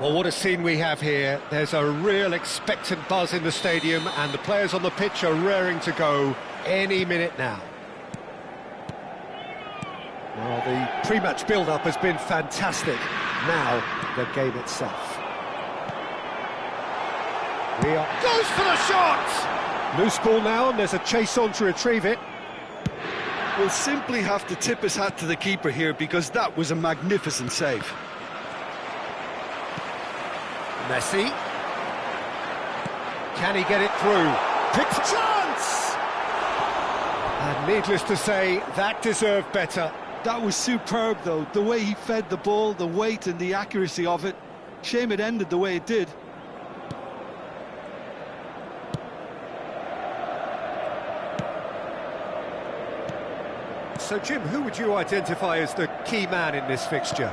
Well, what a scene we have here. There's a real expectant buzz in the stadium, and the players on the pitch are raring to go any minute now. Well, the pre-match build-up has been fantastic. Now, the game itself. Goes for the shot! Loose ball now, and there's a chase on to retrieve it. We'll simply have to tip his hat to the keeper here, because that was a magnificent save. Messi. Can he get it through? Picked a chance! And needless to say, that deserved better. That was superb, though. The way he fed the ball, the weight and the accuracy of it. Shame it ended the way it did. So, Jim, who would you identify as the key man in this fixture?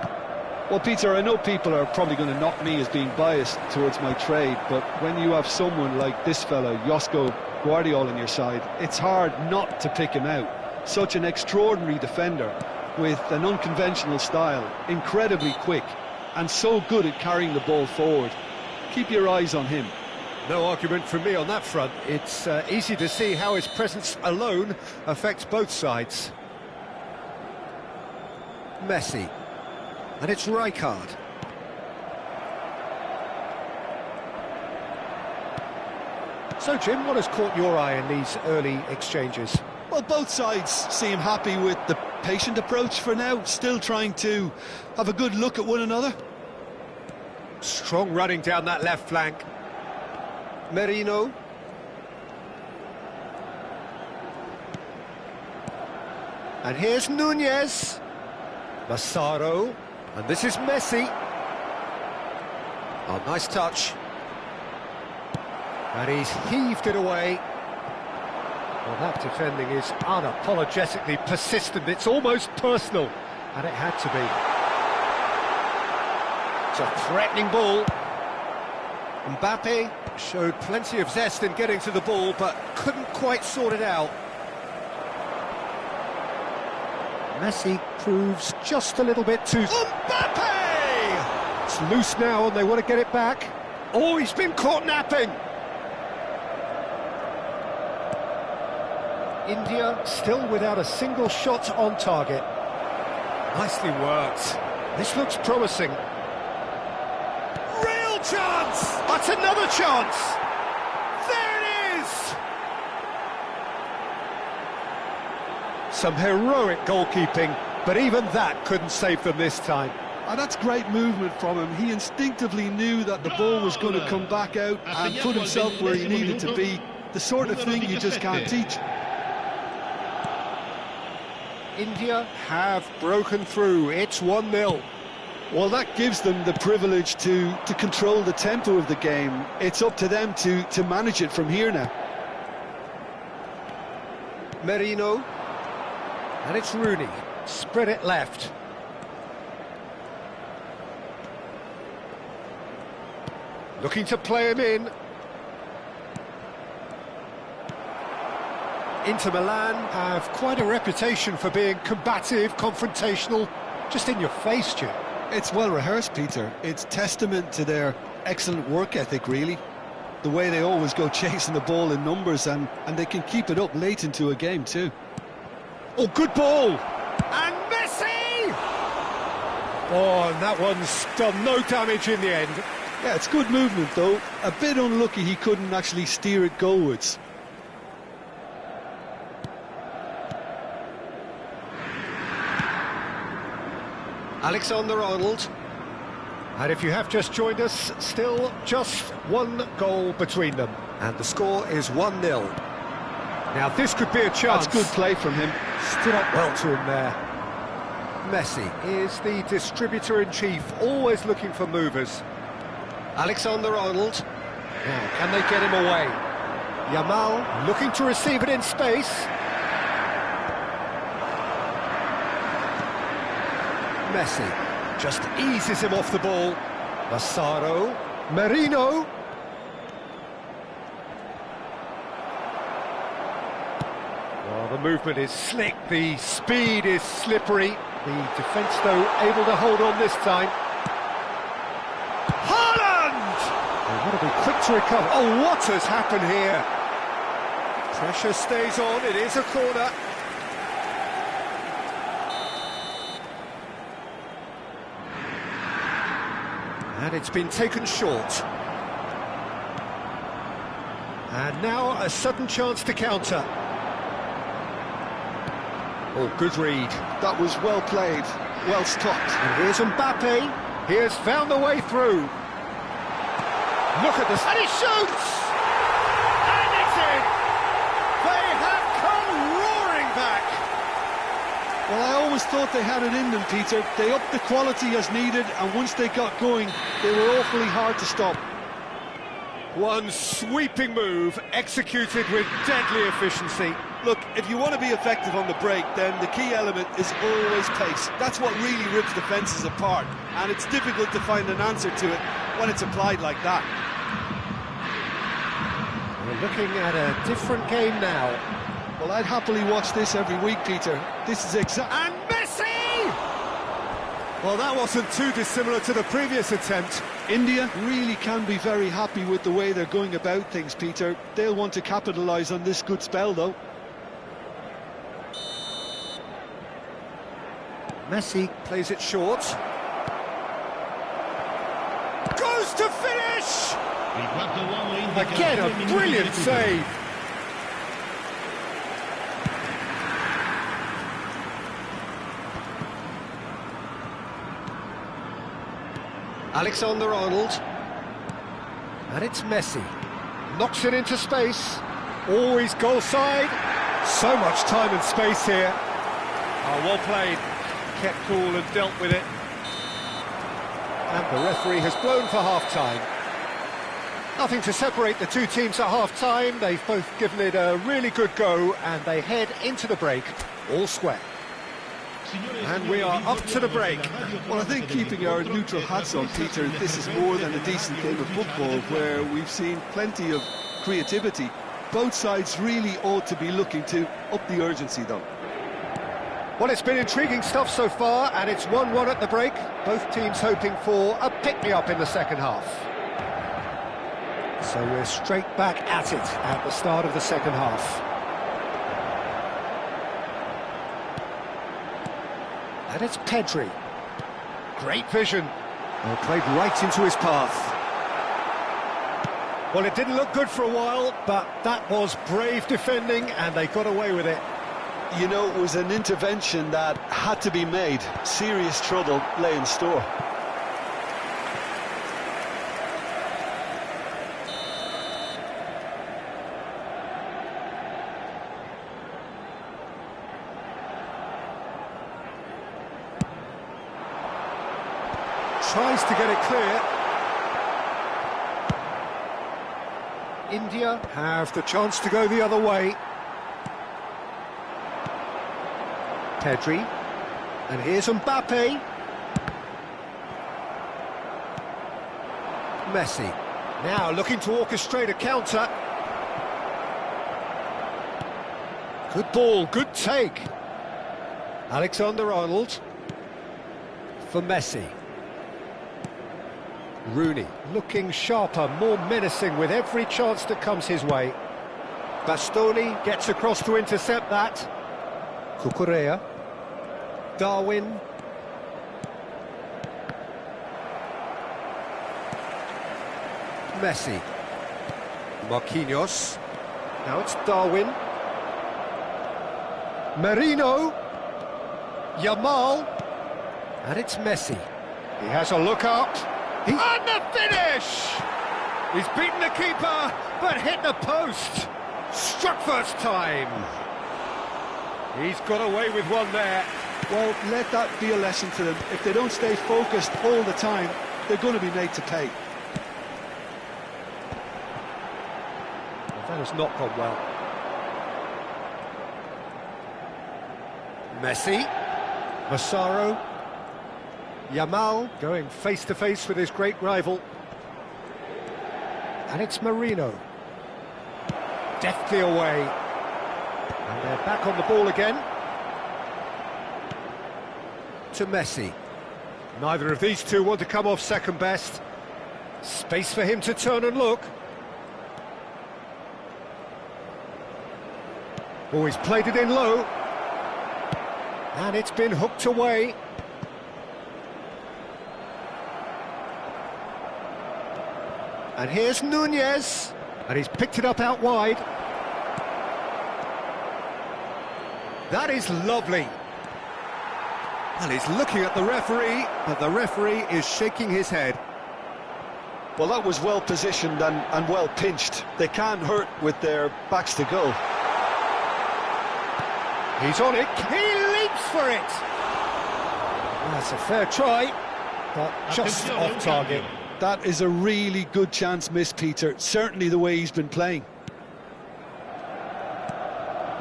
Well, Peter, I know people are probably going to knock me as being biased towards my trade, but when you have someone like this fella, Josko Guardiola, on your side, it's hard not to pick him out. Such an extraordinary defender with an unconventional style, incredibly quick, and so good at carrying the ball forward. Keep your eyes on him. No argument from me on that front. It's easy to see how his presence alone affects both sides. Messi. And it's Rijkaard. So, Jim, what has caught your eye in these early exchanges? Well, both sides seem happy with the patient approach for now, still trying to have a good look at one another. Strong running down that left flank. Merino. And here's Nunez. Massaro. And this is Messi. Oh, nice touch. And he's heaved it away. Well, that defending is unapologetically persistent. It's almost personal. And it had to be. It's a threatening ball. Mbappe showed plenty of zest in getting to the ball, but couldn't quite sort it out. Messi proves just a little bit too... Mbappe! It's loose now and they want to get it back. Oh, he's been caught napping! India still without a single shot on target. Nicely worked. This looks promising. Real chance! That's another chance! There it is! Some heroic goalkeeping, but even that couldn't save them this time. And that's great movement from him. He instinctively knew that the ball was going to come back out and put himself where he needed to be. The sort of thing you just can't teach. India have broken through. It's 1-0. Well, that gives them the privilege to control the tempo of the game. It's up to them to manage it from here now. Merino. And it's Rooney. Spread it left. Looking to play him in. Inter Milan have quite a reputation for being combative, confrontational, just in your face, Jim. It's well rehearsed, Peter. It's testament to their excellent work ethic, really. The way they always go chasing the ball in numbers, and they can keep it up late into a game too. Oh, good ball! And Messi! Oh, and that one's done no damage in the end. Yeah, it's good movement though. A bit unlucky he couldn't actually steer it goalwards. Alexander-Arnold. And if you have just joined us, still just one goal between them. And the score is 1-0. Now this could be a chance. That's good play from him. Stood up well to him there. Messi is the distributor-in-chief, always looking for movers. Alexander-Arnold. Now, can they get him away? Yamal looking to receive it in space. Messi just eases him off the ball. Massaro. Merino. Well, the movement is slick, the speed is slippery. The defence, though, able to hold on this time. Haaland! They want to be quick to recover. Oh, what has happened here? Pressure stays on, it is a corner. And it's been taken short. And now a sudden chance to counter. Oh, good read. That was well played, well stopped. And here's Mbappe. He has found the way through. Look at this. And he shoots! And it's in! They have come roaring back! Well, I always thought they had it in them, Peter. They upped the quality as needed, and once they got going, they were awfully hard to stop. One sweeping move, executed with deadly efficiency. Look, if you want to be effective on the break, then the key element is always pace. That's what really rips defences apart, and it's difficult to find an answer to it when it's applied like that. We're looking at a different game now. Well, I'd happily watch this every week, Peter. This is And Messi! Well, that wasn't too dissimilar to the previous attempt. India really can be very happy with the way they're going about things, Peter. They'll want to capitalise on this good spell, though. Messi plays it short. Goes to finish! Again, a brilliant save. Alexander-Arnold. And it's Messi. Knocks it into space. Always goal side. So much time and space here. Oh, well played. Kept cool and dealt with it. And the referee has blown for half-time. Nothing to separate the two teams at half-time. They've both given it a really good go, and they head into the break all square. And we are up to the break. Well, I think keeping our neutral hats on, Peter, this is more than a decent game of football where we've seen plenty of creativity. Both sides really ought to be looking to up the urgency, though. Well, it's been intriguing stuff so far, and it's 1-1 at the break. Both teams hoping for a pick-me-up in the second half. So we're straight back at it at the start of the second half. And it's Pedri. Great vision. Well, played right into his path. Well, it didn't look good for a while, but that was brave defending, and they got away with it. You know, it was an intervention that had to be made. Serious trouble lay in store. Tries to get it clear. India have the chance to go the other way. Pedri. And here's Mbappe. Messi. Now looking to orchestrate a counter. Good ball, good take. Alexander-Arnold. For Messi. Rooney looking sharper, more menacing with every chance that comes his way. Bastoni gets across to intercept that. Cucurella. Darwin. Messi. Marquinhos. Now it's Darwin. Merino. Yamal. And it's Messi. He has a look up. And the finish! He's beaten the keeper, but hit the post. Struck first time. He's got away with one there. Well, let that be a lesson to them. If they don't stay focused all the time, they're going to be made to pay. Well, that has not gone well. Messi. Massaro. Yamal going face-to-face with his great rival. And it's Merino. Deftly away. And they're back on the ball again. To Messi. Neither of these two want to come off second best. Space for him to turn and look. Oh, he's played it in low. And it's been hooked away. And here's Nunez, and he's picked it up out wide. That is lovely. And he's looking at the referee, but the referee is shaking his head. Well, that was well positioned and well pinched. They can't hurt with their backs to goal. He's on it, he leaps for it. That's a fair try, but just off target. That is a really good chance missed, Peter. Certainly the way he's been playing.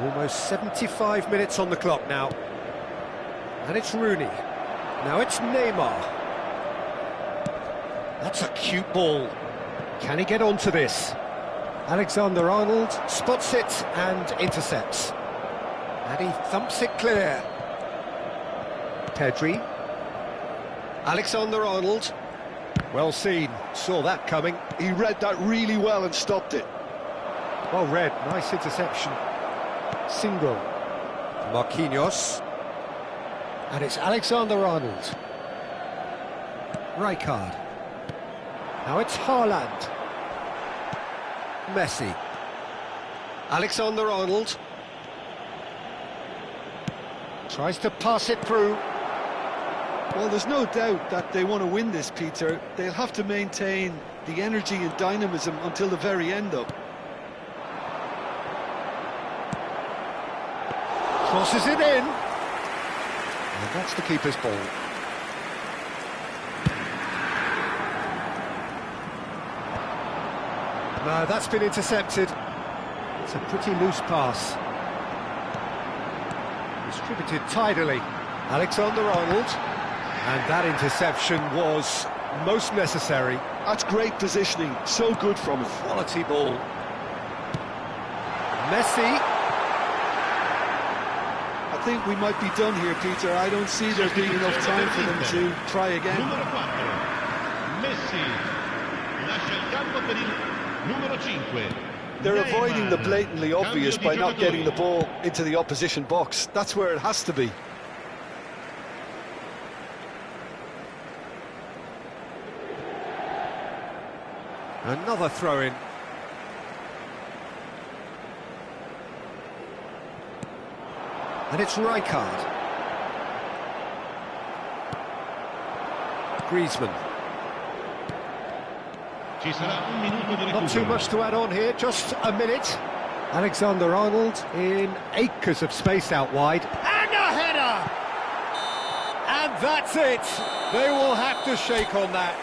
Almost 75 minutes on the clock now. And it's Rooney. Now it's Neymar. That's a cute ball. Can he get onto this? Alexander-Arnold spots it and intercepts. And he thumps it clear. Pedri. Alexander-Arnold. Well seen, saw that coming. He read that really well and stopped it. Well read, nice interception. Single. Marquinhos. And it's Alexander-Arnold. Rijkaard. Now it's Haaland. Messi. Alexander-Arnold. Tries to pass it through. Well, there's no doubt that they want to win this, Peter. They'll have to maintain the energy and dynamism until the very end, though. Crosses it in. And that's the keeper's ball. No, that's been intercepted. It's a pretty loose pass. Distributed tidily. Alexander-Arnold. And that interception was most necessary. That's great positioning, so good from him. Quality ball. Messi. I think we might be done here, Peter. I don't see there being enough time for them to try again. Numero 4, Messi. Lascia il campo per il numero 5. They're avoiding the blatantly obvious by not getting the ball into the opposition box. That's where it has to be. Another throw-in. And it's Rijkaard. Griezmann. Not too much to add on here, just a minute. Alexander-Arnold in acres of space out wide. And a header! And that's it! They will have to shake on that.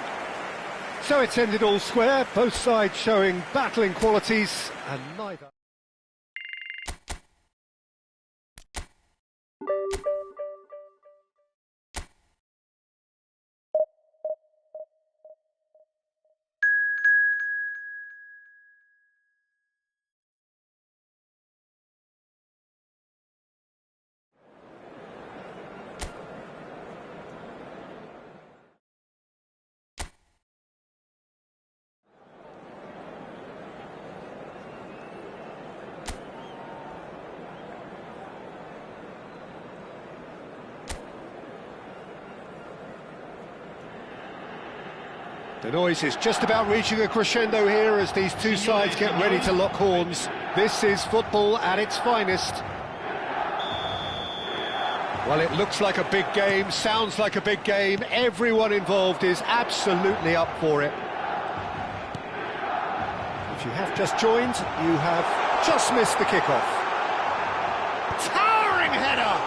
So it's ended all square, both sides showing battling qualities, and neither... The noise is just about reaching a crescendo here as these two sides get ready to lock horns. This is football at its finest. Well, it looks like a big game, sounds like a big game. Everyone involved is absolutely up for it. If you have just joined, you have just missed the kickoff. Towering header!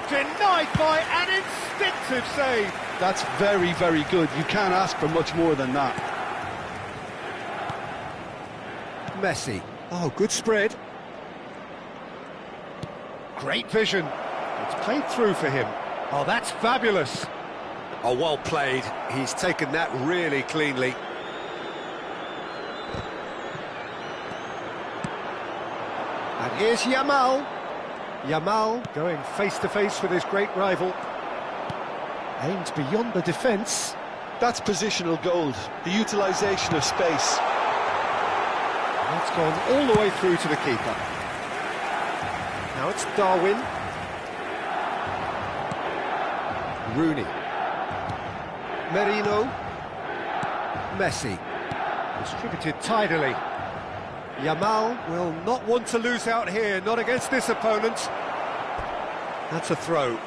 Denied by an instinctive save. That's very, very good. You can't ask for much more than that. Messi. Oh, good spread. Great vision. It's played through for him. Oh, that's fabulous. Oh, well played. He's taken that really cleanly. And here's Yamal. Yamal going face-to-face with his great rival. Aimed beyond the defence. That's positional gold, the utilisation of space. That's gone all the way through to the keeper. Now it's Darwin. Rooney. Merino. Messi. Distributed tidily. Yamal will not want to lose out here, not against this opponent. That's a throw.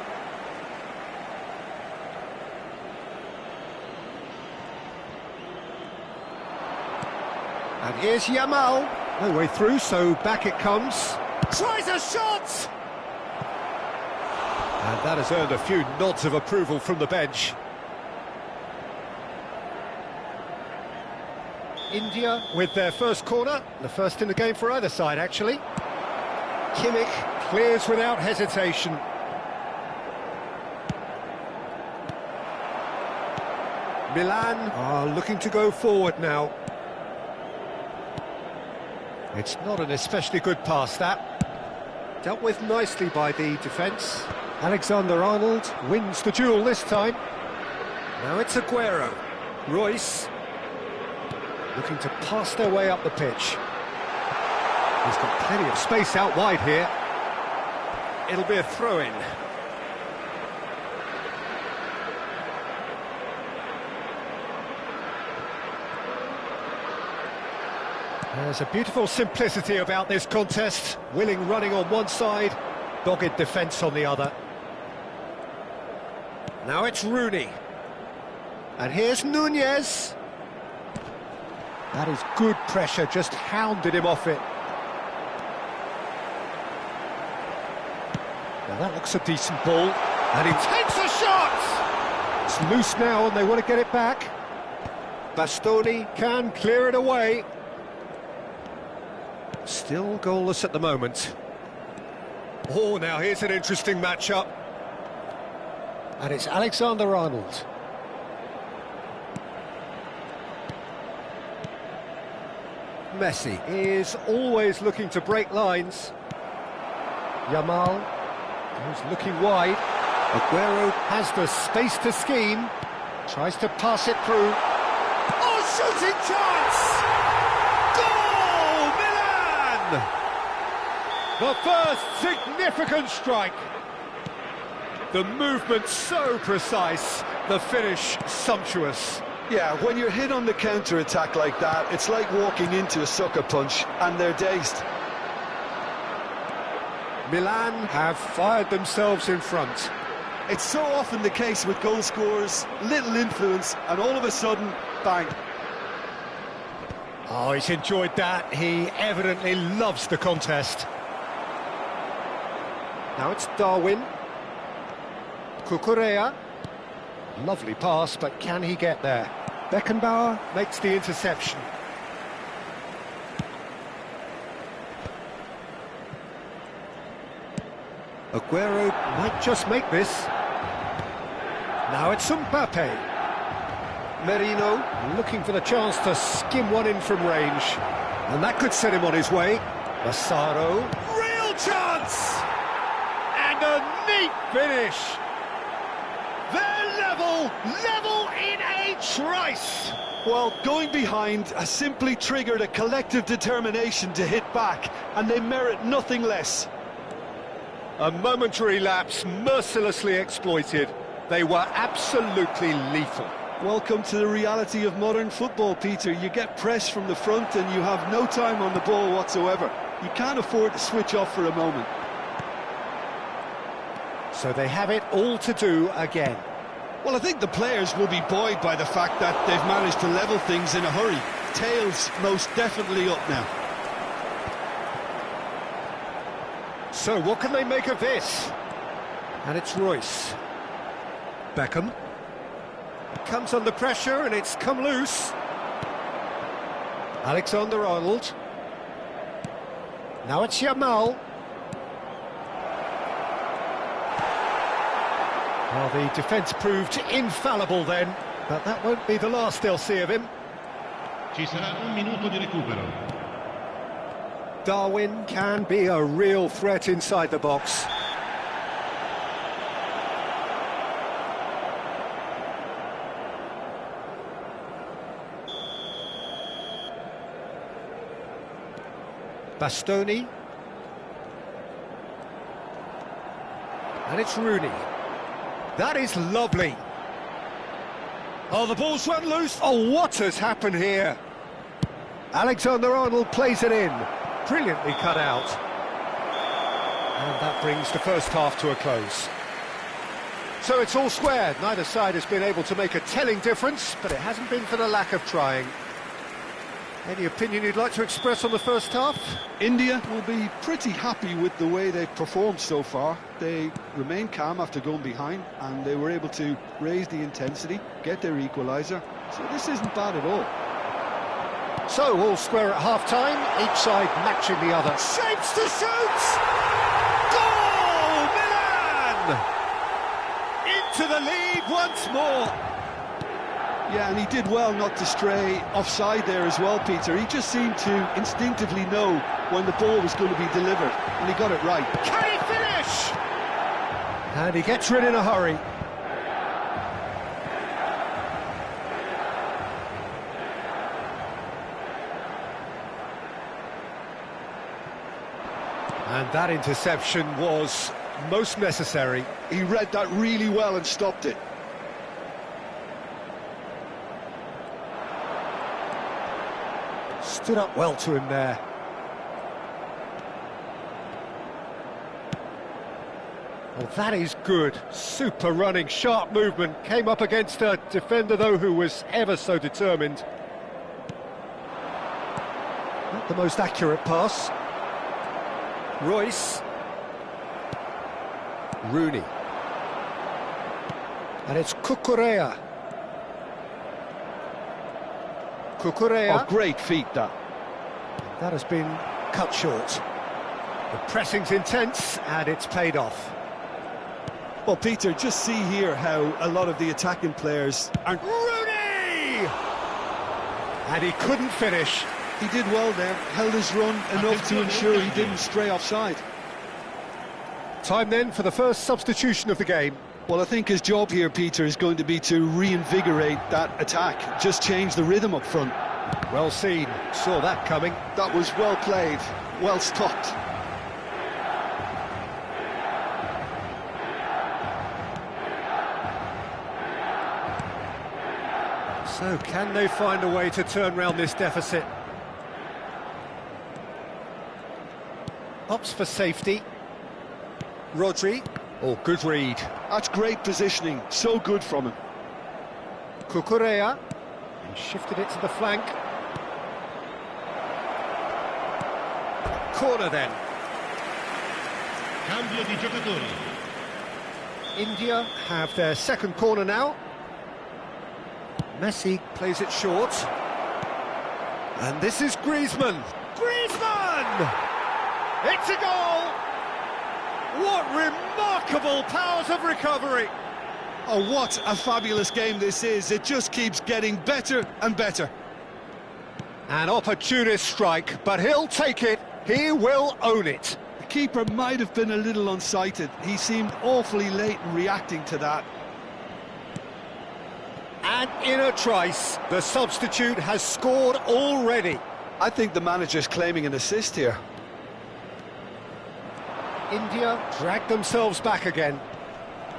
And here's Yamal. No way through, so back it comes. Tries a shot! And that has earned a few nods of approval from the bench. India with their first corner, the first in the game for either side, actually. Kimmich clears without hesitation. Milan are looking to go forward now. It's not an especially good pass, that. Dealt with nicely by the defence. Alexander-Arnold wins the duel this time. Now it's Aguero. Royce looking to pass their way up the pitch. He's got plenty of space out wide here. It'll be a throw-in. There's a beautiful simplicity about this contest. Willing running on one side, dogged defence on the other. Now it's Rooney. And here's Nunez. That is good pressure, just hounded him off it. Now that looks a decent ball. And he takes a shot! It's loose now and they want to get it back. Bastoni can clear it away. Still goalless at the moment. Oh, now here's an interesting matchup. And it's Alexander-Arnold. Messi is always looking to break lines. Yamal goes looking wide. Aguero has the space to scheme. Tries to pass it through. Oh, shooting chance! The first significant strike. The movement so precise, the finish sumptuous. Yeah, when you're hit on the counter-attack like that, it's like walking into a sucker punch, and they're dazed. Milan have fired themselves in front. It's so often the case with goal scorers, little influence, and all of a sudden, bang. Oh, he's enjoyed that. He evidently loves the contest. Now it's Darwin. Cucurella. Lovely pass, but can he get there? Beckenbauer makes the interception. Aguero might just make this. Now it's Mbappe. Merino looking for the chance to skim one in from range. And that could set him on his way. Massaro. Real chance! And a neat finish. They're level in a trice. Well, going behind has simply triggered a collective determination to hit back, and they merit nothing less. A momentary lapse mercilessly exploited. They were absolutely lethal. Welcome to the reality of modern football, Peter. You get pressed from the front and you have no time on the ball whatsoever. You can't afford to switch off for a moment. So they have it all to do again. Well, I think the players will be buoyed by the fact that they've managed to level things in a hurry. Tails most definitely up now. So what can they make of this? And it's Royce. Beckham. Comes under pressure and it's come loose. Alexander-Arnold. Now it's Yamal. Well, the defence proved infallible then, but that won't be the last they'll see of him. Ci sarà un minuto di recupero. Darwin can be a real threat inside the box. Bastoni. And it's Rooney. That is lovely. Oh, the ball's run loose. Oh, what has happened here? Alexander-Arnold plays it in. Brilliantly cut out. And that brings the first half to a close. So it's all square. Neither side has been able to make a telling difference, but it hasn't been for the lack of trying. Any opinion you'd like to express on the first half? India will be pretty happy with the way they've performed so far. They remained calm after going behind, and they were able to raise the intensity, get their equaliser. So this isn't bad at all. So, all square at half-time, each side matching the other. Shapes to shoot! Goal! Milan! Into the lead once more. Yeah, and he did well not to stray offside there as well, Peter. He just seemed to instinctively know when the ball was going to be delivered, and he got it right. Can he finish? And he gets rid in a hurry. And that interception was most necessary. He read that really well and stopped it. Stood up well to him there. Well, that is good. Super running, sharp movement. Came up against a defender, though, who was ever so determined. Not the most accurate pass. Royce. Rooney. And it's Cucurella. Cucurella. Oh, great feat, that. That has been cut short. The pressing's intense, and it's paid off. Well, Peter, just see here how a lot of the attacking players aren't... Rooney! And he couldn't finish. He did well there, held his run enough to ensure he didn't stray offside. Time then for the first substitution of the game. Well, I think his job here, Peter, is going to be to reinvigorate that attack, just change the rhythm up front. Well seen, saw that coming. That was well played, well stopped. So, can they find a way to turn round this deficit? Opts for safety. Rodri. Oh, good read. That's great positioning, so good from him. Cucurella. And shifted it to the flank. Corner then. Cambio di giocatori. India have their second corner now. Messi plays it short. And this is Griezmann. Griezmann! It's a goal! What remarkable powers of recovery! Oh, what a fabulous game this is. It just keeps getting better and better. An opportunist strike, but he'll take it. He will own it. The keeper might have been a little unsighted. He seemed awfully late in reacting to that. And in a trice, the substitute has scored already. I think the manager's claiming an assist here. India drag themselves back again.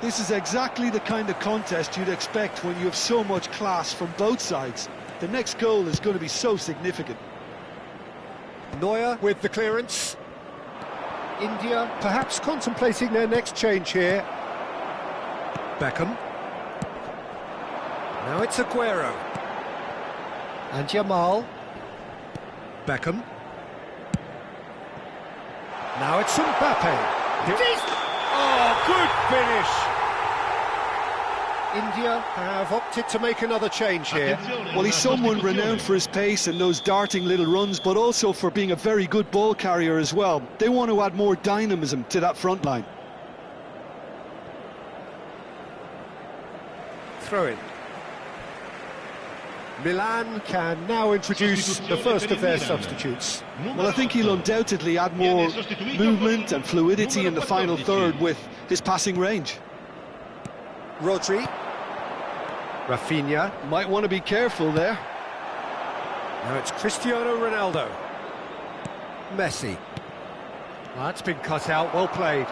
This is exactly the kind of contest you'd expect when you have so much class from both sides. The next goal is going to be so significant. Neuer with the clearance. India perhaps contemplating their next change here. Beckham. Now it's Aguero. And Jamal. Beckham. Now it's Mbappe. Oh, good finish! India have opted to make another change here. Well, he's someone renowned for his pace and those darting little runs, but also for being a very good ball carrier as well. They want to add more dynamism to that front line. Throw in. Milan can now introduce the first of their substitutes. Well, I think he'll undoubtedly add more movement and fluidity in the final third with his passing range. Rodri. Rafinha. Might want to be careful there. Now it's Cristiano Ronaldo. Messi. That's been cut out, well played.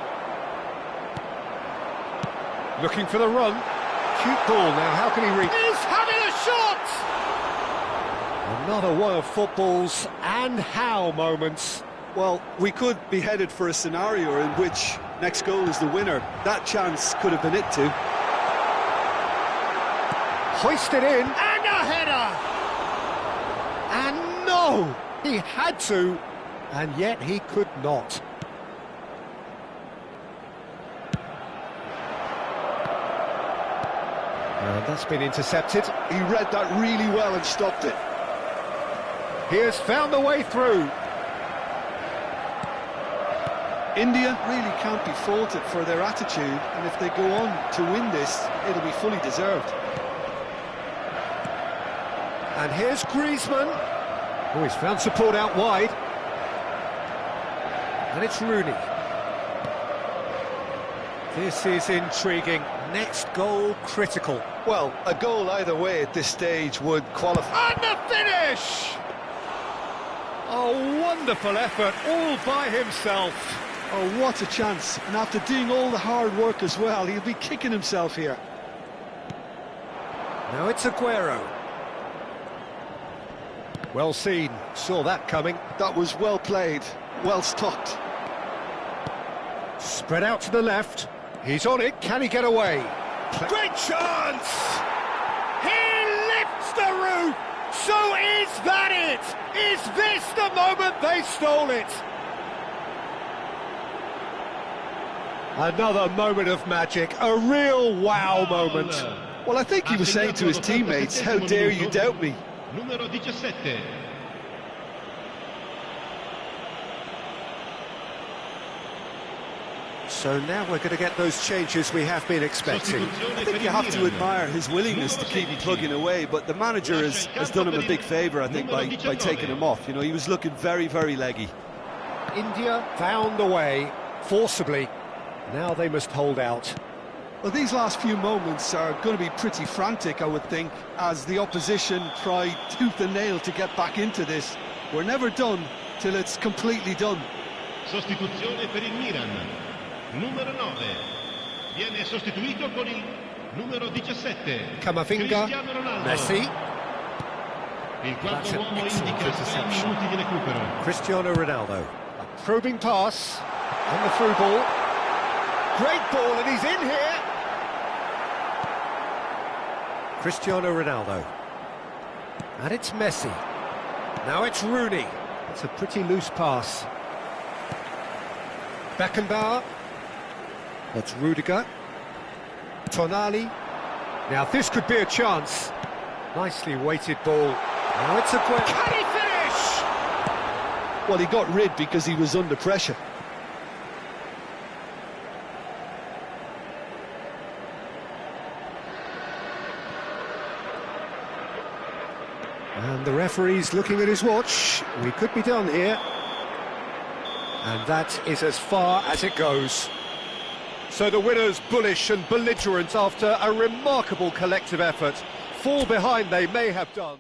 Looking for the run. Cute ball now, how can he reach? He's having a shot! Another one of football's and how moments. Well, we could be headed for a scenario in which next goal is the winner. That chance could have been it too. Hoisted in, and a header! And no! He had to, and yet he could not. And that's been intercepted. He read that really well and stopped it. He has found a way through. India really can't be faulted for their attitude, and if they go on to win this, it'll be fully deserved. And here's Griezmann. Oh, he's found support out wide. And it's Rooney. This is intriguing. Next goal critical. Well, a goal either way at this stage would qualify. And the finish! A wonderful effort all by himself. Oh, what a chance. And after doing all the hard work as well, he'll be kicking himself here. Now it's Aguero. Well seen, saw that coming. That was well played, well stopped. Spread out to the left. He's on it, can he get away? Great chance! He lifts the roof! So is that it? Is this the moment they stole it? Another moment of magic, a real wow moment. Well, I think he was saying to his teammates, how dare you doubt me? Numero 17. So now we're going to get those changes we have been expecting. I think you have to admire his willingness to keep plugging away, but the manager has done him a big favour, I think, by taking him off. You know, he was looking very, very leggy. India found a way, forcibly. Now they must hold out. Well, these last few moments are going to be pretty frantic, I would think, as the opposition try tooth and nail to get back into this. We're never done till it's completely done. Sostituzione per il Milan. Numero 9. Viene sostituito con il numero 17. Camavinga, Cristiano Ronaldo. Messi. Il That's quarto an uomo excellent indica 6 interception. minuti di recupero. Cristiano Ronaldo. A probing pass. And the through ball. Great ball, and he's in here. Cristiano Ronaldo. And it's Messi. Now it's Rooney. It's a pretty loose pass. Beckenbauer. That's Rudiger. Tonali. Now this could be a chance. Nicely weighted ball. Now it's a quick. Can he finish? Well, he got rid because he was under pressure. And the referee's looking at his watch. We could be done here. And that is as far as it goes. So the winners, bullish and belligerent after a remarkable collective effort. Fall behind they may have done.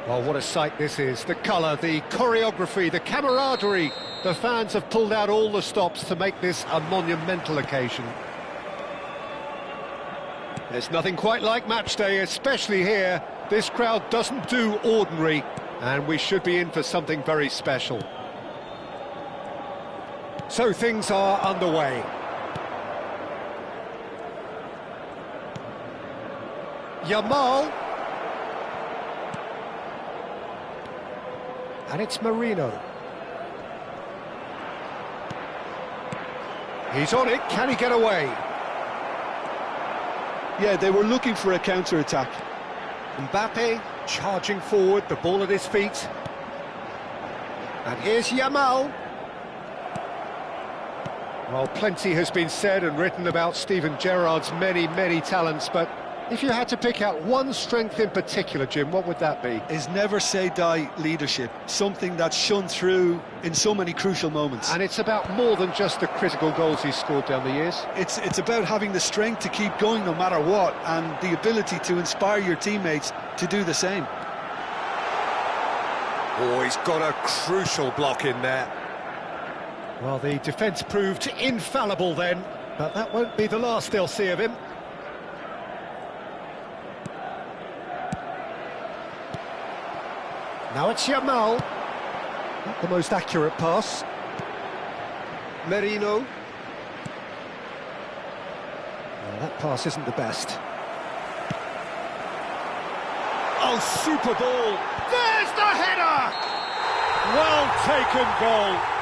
Well, what a sight this is. The colour, the choreography, the camaraderie. The fans have pulled out all the stops to make this a monumental occasion. There's nothing quite like match day, especially here. This crowd doesn't do ordinary, and we should be in for something very special. So things are underway. Yamal. And it's Marino. He's on it, can he get away? Yeah, they were looking for a counter-attack. Mbappe charging forward, the ball at his feet. And here's Yamal. Well, plenty has been said and written about Steven Gerrard's many, many talents, but if you had to pick out one strength in particular, Jim, what would that be? His never-say-die leadership, something that's shone through in so many crucial moments. And it's about more than just the critical goals he's scored down the years. It's about having the strength to keep going no matter what, and the ability to inspire your teammates to do the same. Oh, he's got a crucial block in there. Well, the defence proved infallible then, but that won't be the last they'll see of him. Now it's Yamal. Not the most accurate pass. Merino. Well, that pass isn't the best. Oh, super ball. There's the header! Well taken goal.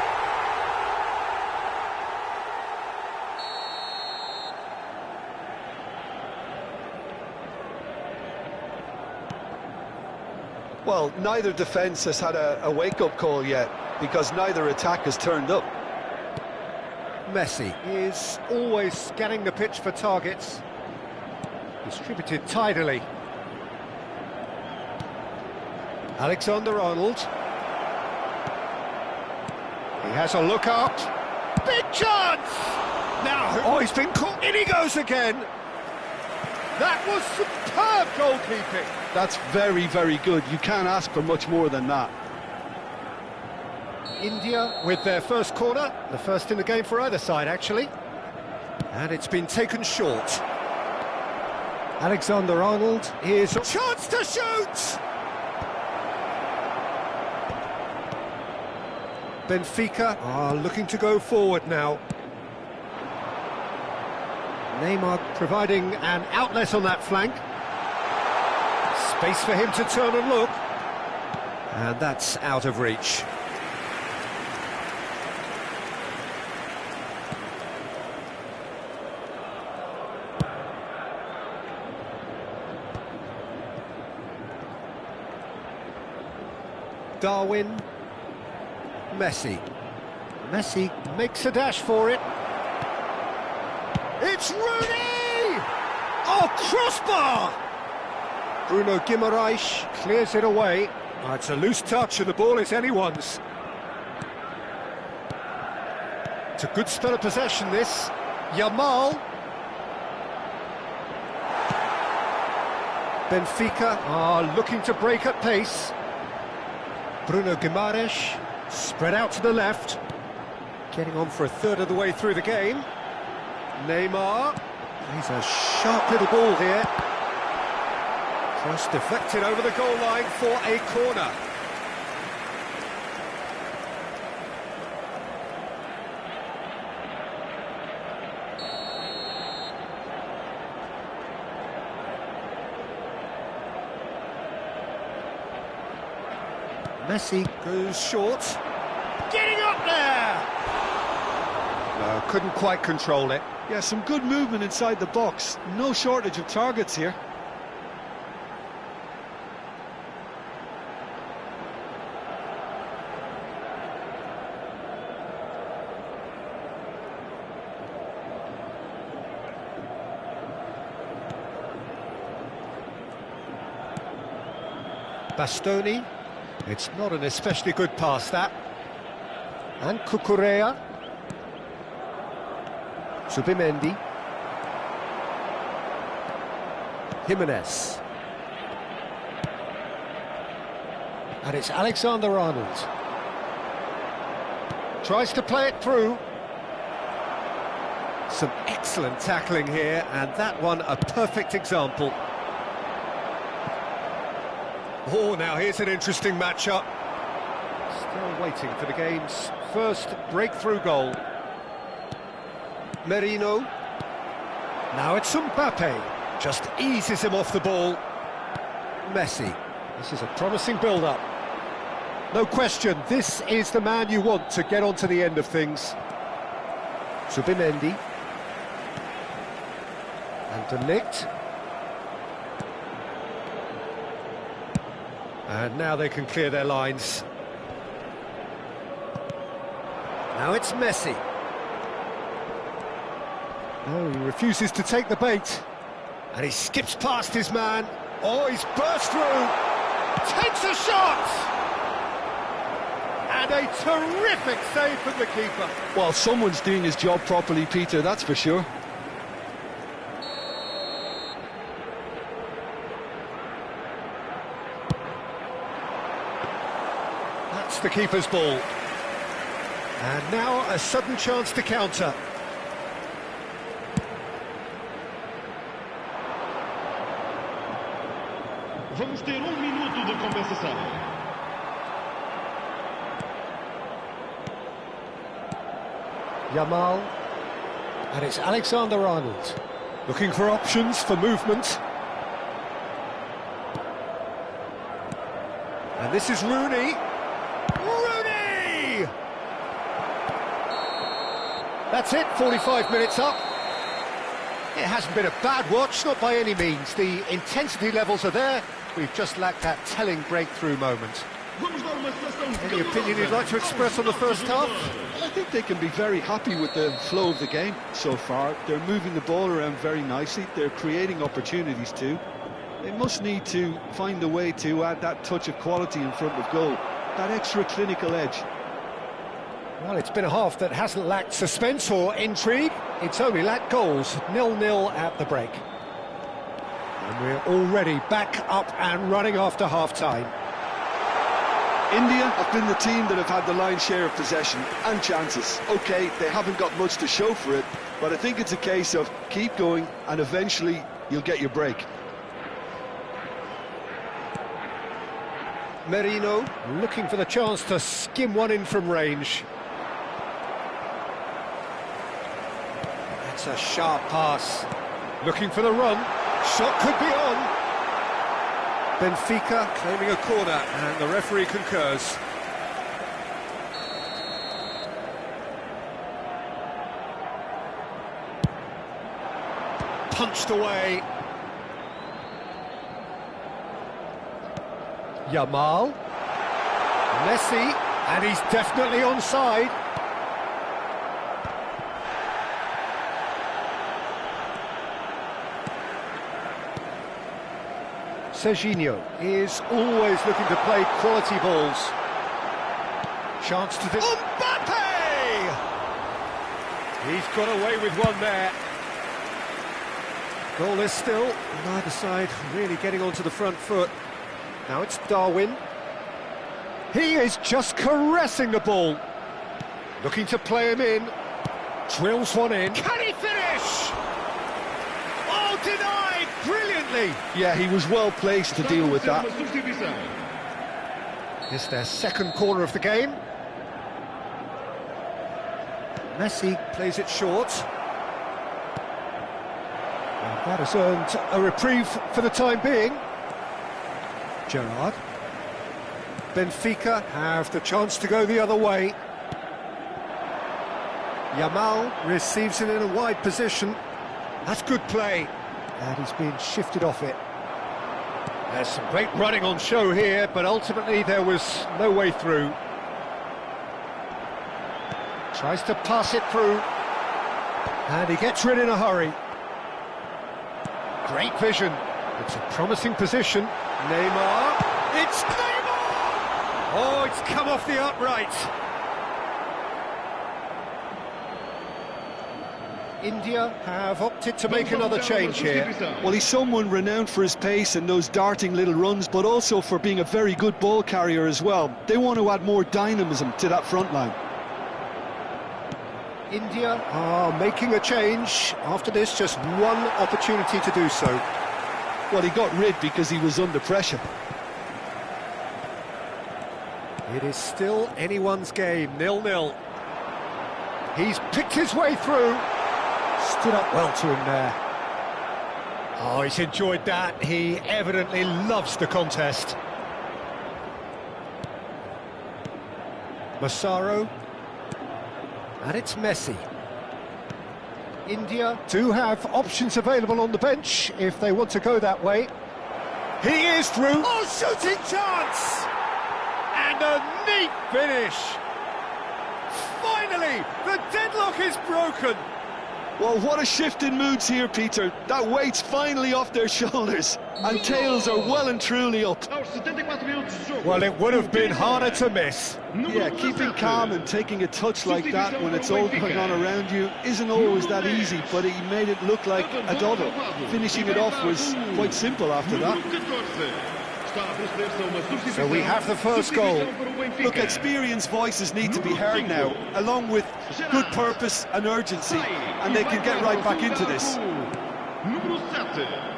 Well, neither defence has had a wake-up call yet, because neither attack has turned up. Messi is always scanning the pitch for targets. Distributed tidily. Alexander-Arnold. He has a look out. Big chance! Now, oh, he's been caught. In he goes again. That was superb goalkeeping. That's very, very good. You can't ask for much more than that. India with their first corner, the first in the game for either side, actually. And it's been taken short. Alexander-Arnold is a chance to shoot! Benfica are looking to go forward now. Neymar providing an outlet on that flank. Space for him to turn and look. And that's out of reach. Darwin. Messi. Messi makes a dash for it. It's Rooney! Oh, crossbar! Bruno Guimaraes clears it away. Oh, it's a loose touch and the ball is anyone's. It's a good spell of possession, this. Yamal. Benfica are looking to break at pace. Bruno Guimaraes spread out to the left. Getting on for a third of the way through the game. Neymar. He's a sharp little ball here. Cross deflected over the goal line for a corner. Messi goes short. Getting up there! No, couldn't quite control it. Yeah, some good movement inside the box. No shortage of targets here. Bastoni. It's not an especially good pass, that. And Cucurella. Subimendi. Jimenez. And it's Alexander-Arnold. Tries to play it through. Some excellent tackling here, and that one a perfect example. Oh, now here's an interesting matchup. Still waiting for the game's first breakthrough goal. Merino. Now it's Mbappe. Just eases him off the ball. Messi. This is a promising build-up. No question, this is the man you want to get on to the end of things. Zubimendi. And De Ligt. And now they can clear their lines. Now it's Messi. No, he refuses to take the bait. And he skips past his man. Oh, he's burst through. Takes a shot! And a terrific save from the keeper. Well, someone's doing his job properly, Peter, that's for sure. That's the keeper's ball. And now a sudden chance to counter. Vamos ter minuto de compensação. Yamal. And it's Alexander-Arnold. Looking for options for movement. And this is Rooney. Rooney! That's it, 45 minutes up. It hasn't been a bad watch, not by any means. The intensity levels are there. We've just lacked that telling breakthrough moment. Any opinion you'd like to express on the first half? I think they can be very happy with the flow of the game so far. They're moving the ball around very nicely. They're creating opportunities too. They must need to find a way to add that touch of quality in front of goal, that extra clinical edge. Well, it's been a half that hasn't lacked suspense or intrigue. It's only lacked goals. 0-0 at the break. And we're already back up and running after half-time. India have been the team that have had the lion's share of possession and chances. OK, they haven't got much to show for it, but I think it's a case of keep going and eventually you'll get your break. Merino looking for the chance to skim one in from range. That's a sharp pass. Looking for the run. Shot could be on. Benfica claiming a corner, and the referee concurs. Punched away. Yamal. Messi, and he's definitely onside. Serginho is always looking to play quality balls. Chance to do... Mbappe! He's got away with one there. Goalless still, neither side really getting onto the front foot. Now it's Darwin. He is just caressing the ball. Looking to play him in. Drills one in. Can he finish? Oh, denied brilliantly. Yeah, he was well placed to deal with that. It's their second corner of the game. Messi plays it short. And that has earned a reprieve for the time being. Gerrard. Benfica have the chance to go the other way. Yamal receives it in a wide position. That's good play. And he's been shifted off it. There's some great running on show here, but ultimately there was no way through. Tries to pass it through. And he gets rid in a hurry. Great vision. It's a promising position. Neymar. It's Neymar! Oh, it's come off the upright. India have opted to make another change here. Well, he's someone renowned for his pace and those darting little runs, but also for being a very good ball carrier as well. They want to add more dynamism to that front line. India are making a change. After this, just one opportunity to do so. Well, he got rid because he was under pressure. It is still anyone's game, 0-0. He's picked his way through. Stood up well to him there. Oh, he's enjoyed that. He evidently loves the contest. Massaro. And it's Messi. India do have options available on the bench if they want to go that way. He is through. Oh, shooting chance! And a neat finish. Finally, the deadlock is broken. Well, what a shift in moods here, Peter. That weight's finally off their shoulders, and tails are well and truly up. Well, it would have been harder to miss. Yeah, keeping calm and taking a touch like that when it's all going on around you isn't always that easy, but he made it look like a doddle. Finishing it off was quite simple after that. So we have the first goal. Look, experienced voices need to be heard now, along with good purpose and urgency, and they can get right back into this.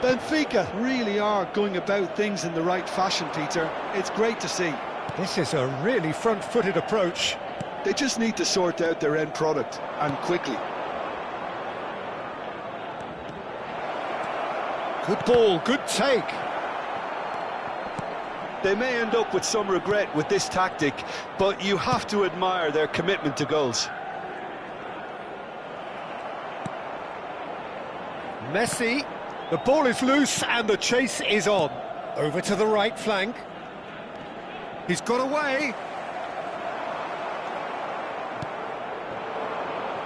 Benfica really are going about things in the right fashion, Peter. It's great to see. This is a really front-footed approach. They just need to sort out their end product, and quickly. Good ball, good take. They may end up with some regret with this tactic, but you have to admire their commitment to goals. Messi, the ball is loose and the chase is on. Over to the right flank. He's got away.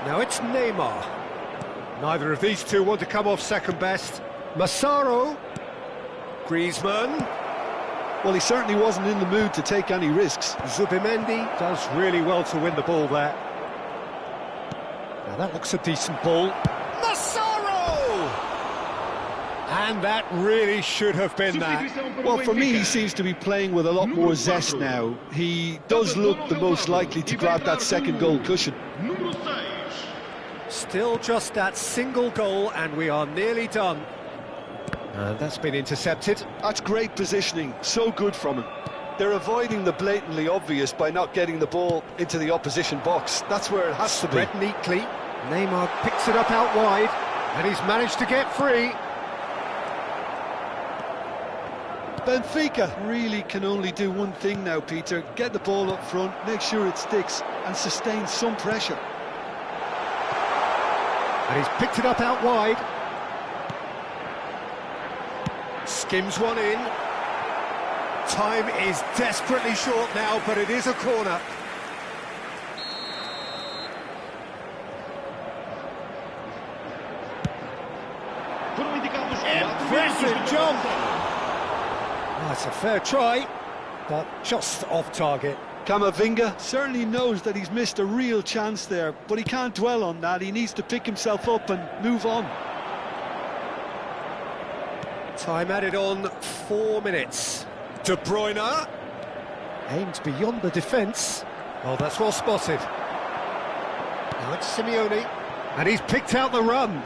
Now it's Neymar. Neither of these two want to come off second best. Massaro. Griezmann. Well, he certainly wasn't in the mood to take any risks. Zubimendi does really well to win the ball there. Now that looks a decent ball. Massaro! And that really should have been that. Well, for me, he seems to be playing with a lot more zest now. He does look the most likely to grab that second goal cushion. Still just that single goal and we are nearly done. That's been intercepted. That's great positioning, so good from him. They're avoiding the blatantly obvious by not getting the ball into the opposition box. That's where it has to be. Spread neatly. Neymar picks it up out wide, and he's managed to get free. Benfica really can only do one thing now, Peter. Get the ball up front, make sure it sticks, and sustain some pressure. And he's picked it up out wide. Skims one in. Time is desperately short now, but it is a corner. Impressive jump! That's a fair try, but just off target. Camavinga certainly knows that he's missed a real chance there, but he can't dwell on that. He needs to pick himself up and move on. Time added on 4 minutes. De Bruyne aims beyond the defence. Oh, that's well spotted. Now it's Simeone, and he's picked out the run.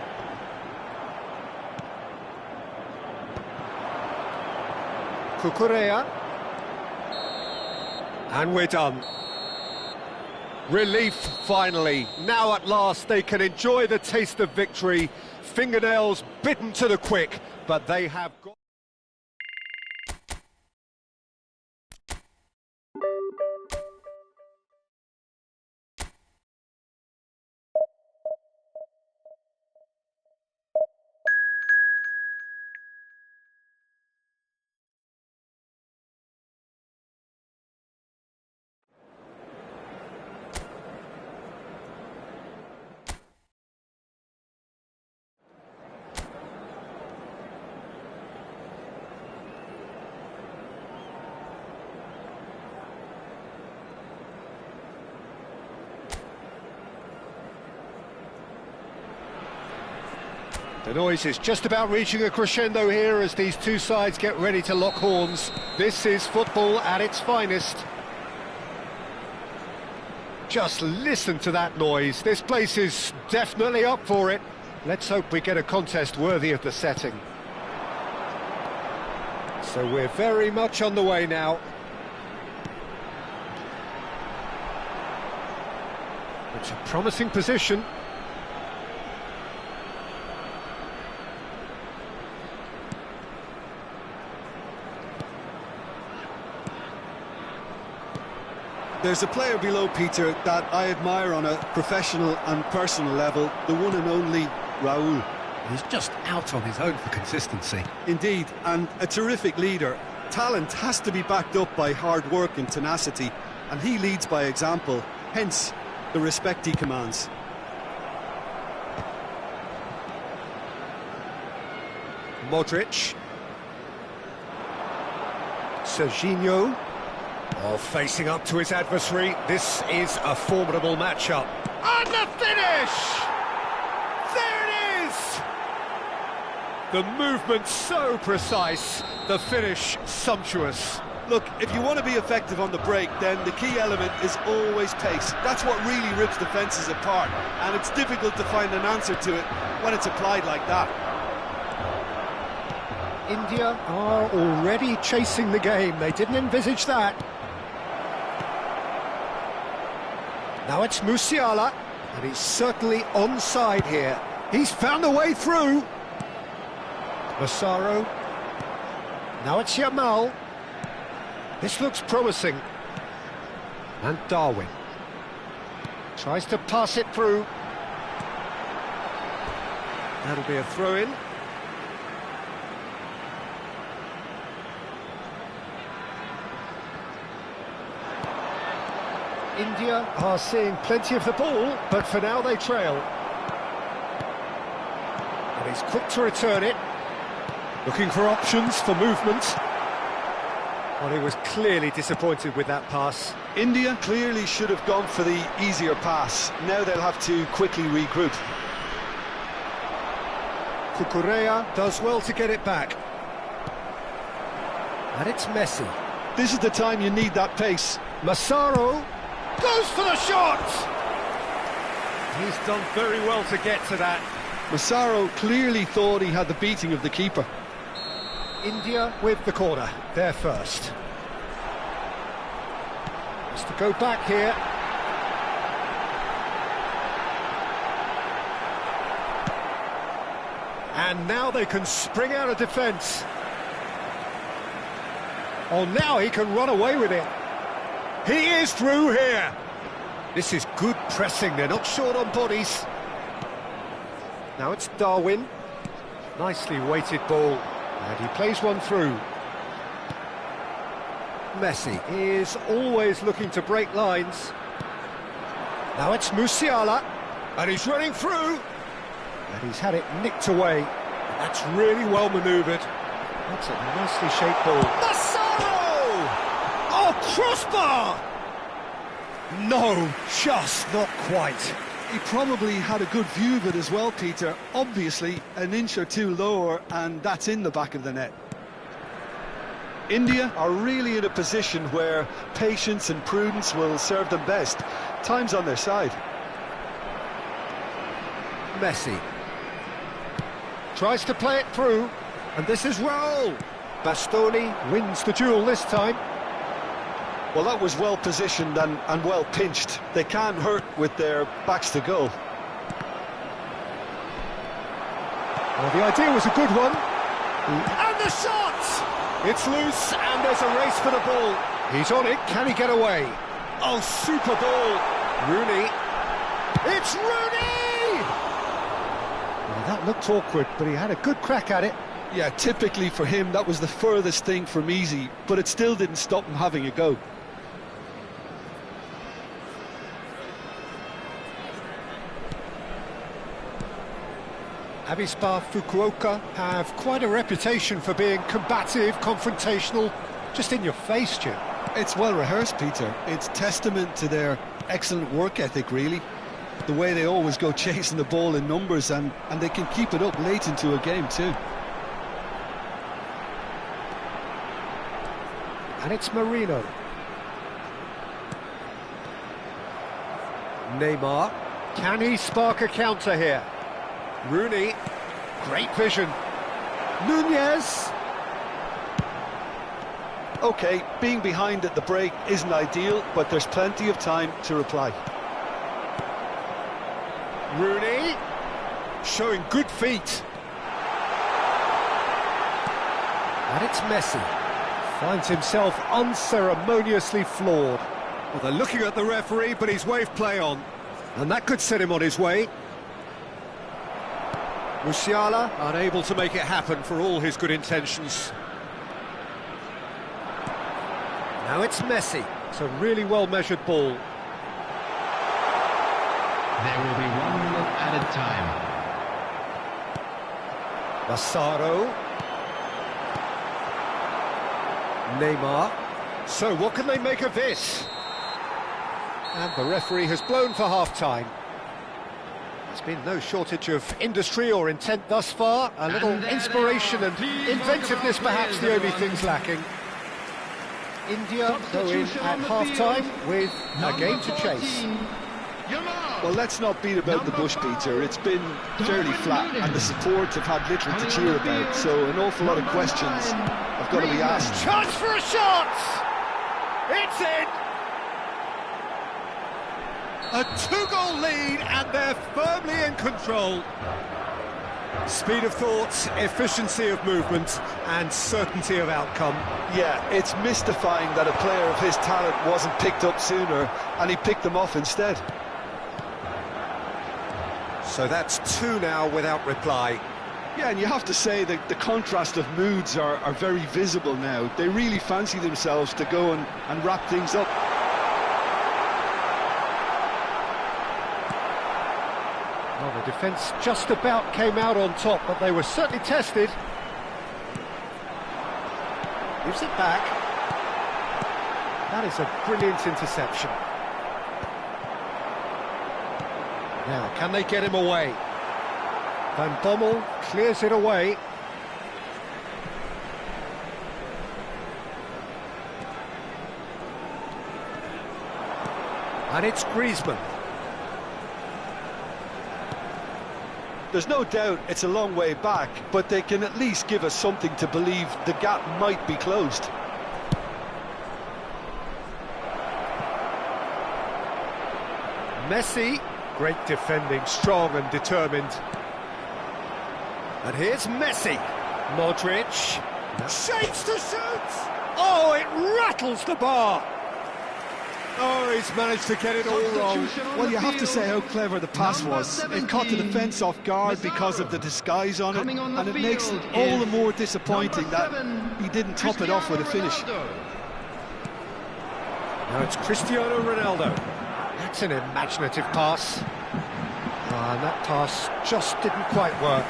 Cucurella. And we're done. Relief, finally. Now at last they can enjoy the taste of victory. Fingernails bitten to the quick, but they have got... The noise is just about reaching a crescendo here as these two sides get ready to lock horns. This is football at its finest. Just listen to that noise. This place is definitely up for it. Let's hope we get a contest worthy of the setting. So we're very much on the way now. It's a promising position. There's a player below, Peter, that I admire on a professional and personal level, the one and only Raul. He's just out on his own for consistency. Indeed, and a terrific leader. Talent has to be backed up by hard work and tenacity, and he leads by example, hence the respect he commands. Modric. Serginho. Oh, facing up to his adversary. This is a formidable matchup. And the finish! There it is! The movement so precise, the finish sumptuous. Look, if you want to be effective on the break, then the key element is always pace. That's what really rips defences apart, and it's difficult to find an answer to it when it's applied like that. India are already chasing the game. They didn't envisage that. Now it's Musiala, and he's certainly onside here. He's found a way through. Massaro. Now it's Yamal. This looks promising. And Darwin. Tries to pass it through. That'll be a throw-in. India are seeing plenty of the ball, but for now they trail. And he's quick to return it. Looking for options for movement. Well, he was clearly disappointed with that pass. India clearly should have gone for the easier pass. Now they'll have to quickly regroup. Cucurella does well to get it back. And it's Messi. This is the time you need that pace. Massaro goes for the shot! He's done very well to get to that. Massaro clearly thought he had the beating of the keeper. India with the corner, they're first. Has to go back here. And now they can spring out of defence. Oh, now he can run away with it. He is through here. This is good pressing, they're not short on bodies. Now it's Darwin. Nicely weighted ball. And he plays one through. Messi is always looking to break lines. Now it's Musiala. And he's running through. And he's had it nicked away. That's really well manoeuvred. That's a nicely shaped ball. Massaro! Oh, crossbar! No, just not quite. He probably had a good view of it as well, Peter. Obviously, an inch or two lower, and that's in the back of the net. India are really in a position where patience and prudence will serve them best. Time's on their side. Messi tries to play it through, and this is Raul. Bastoni wins the duel this time. Well, that was well positioned and well pinched. They can't hurt with their backs to goal. Well, the idea was a good one. And the shot! It's loose, and there's a race for the ball. He's on it, can he get away? Oh, super ball! Rooney. It's Rooney! Well, that looked awkward, but he had a good crack at it. Yeah, typically for him, that was the furthest thing from easy, but it still didn't stop him having a go. Avispa Fukuoka have quite a reputation for being combative, confrontational, just in your face, Jim. It's well rehearsed, Peter. It's testament to their excellent work ethic, really. the way they always go chasing the ball in numbers, and they can keep it up late into a game too. And it's Marino. Neymar. Can he spark a counter here? Rooney. Great vision. Nunez. Okay, being behind at the break isn't ideal, but there's plenty of time to reply. Rooney. Showing good feet. And it's Messi. Finds himself unceremoniously floored. Well, they're looking at the referee, but he's waved play on. And that could set him on his way. Musiala unable to make it happen for all his good intentions. Now it's Messi. It's a really well-measured ball. There will be 1 minute added time. Massaro. Neymar. So what can they make of this? And the referee has blown for half-time. There's been no shortage of industry or intent thus far. A little inspiration and inventiveness perhaps the only things lacking. India go in at half-time with a game to chase. Well, let's not beat about the bush, Peter. It's been fairly flat, and the support have had little to cheer about, so an awful lot of questions have got to be asked. Chance for a shot! It's in! A 2-goal lead, and they're firmly in control. Speed of thought, efficiency of movement, and certainty of outcome. Yeah, it's mystifying that a player of his talent wasn't picked up sooner, and he picked them off instead. So that's 2 now without reply. Yeah, and you have to say that the contrast of moods are very visible now. They really fancy themselves to go and wrap things up. Well, the defence just about came out on top, but they were certainly tested. Gives it back. That is a brilliant interception. Now, can they get him away? Van Bommel clears it away. And it's Griezmann. There's no doubt it's a long way back, but they can at least give us something to believe the gap might be closed. Messi, great defending, strong and determined. And here's Messi. Modric. Shapes to shoot! Oh, it rattles the bar! Oh, he's managed to get it all wrong. Well, you have to say how clever the pass was. It caught the defence off guard because of the disguise on it, and it makes it all the more disappointing that he didn't top it off with a finish. Now it's Cristiano Ronaldo. That's an imaginative pass. And that pass just didn't quite work.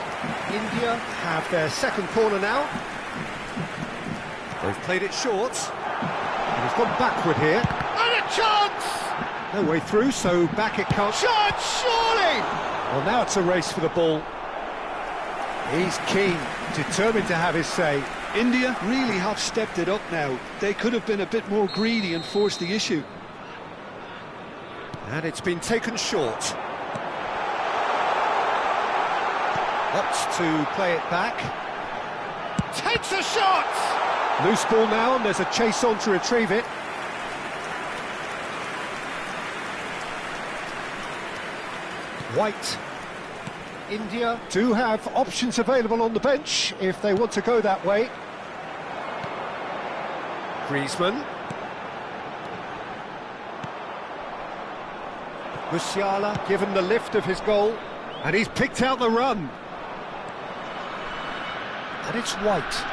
India have their second corner now. They've played it short. And he's gone backward here. And a chance! No way through, so back it comes. Chance, surely! Well, now it's a race for the ball. He's keen, determined to have his say. India really have stepped it up now. They could have been a bit more greedy and forced the issue. And it's been taken short. Opts to play it back. Takes a shot! Loose ball now, and there's a chase on to retrieve it. White. India do have options available on the bench if they want to go that way. Griezmann. Musiala given the lift of his goal, and he's picked out the run. And it's White.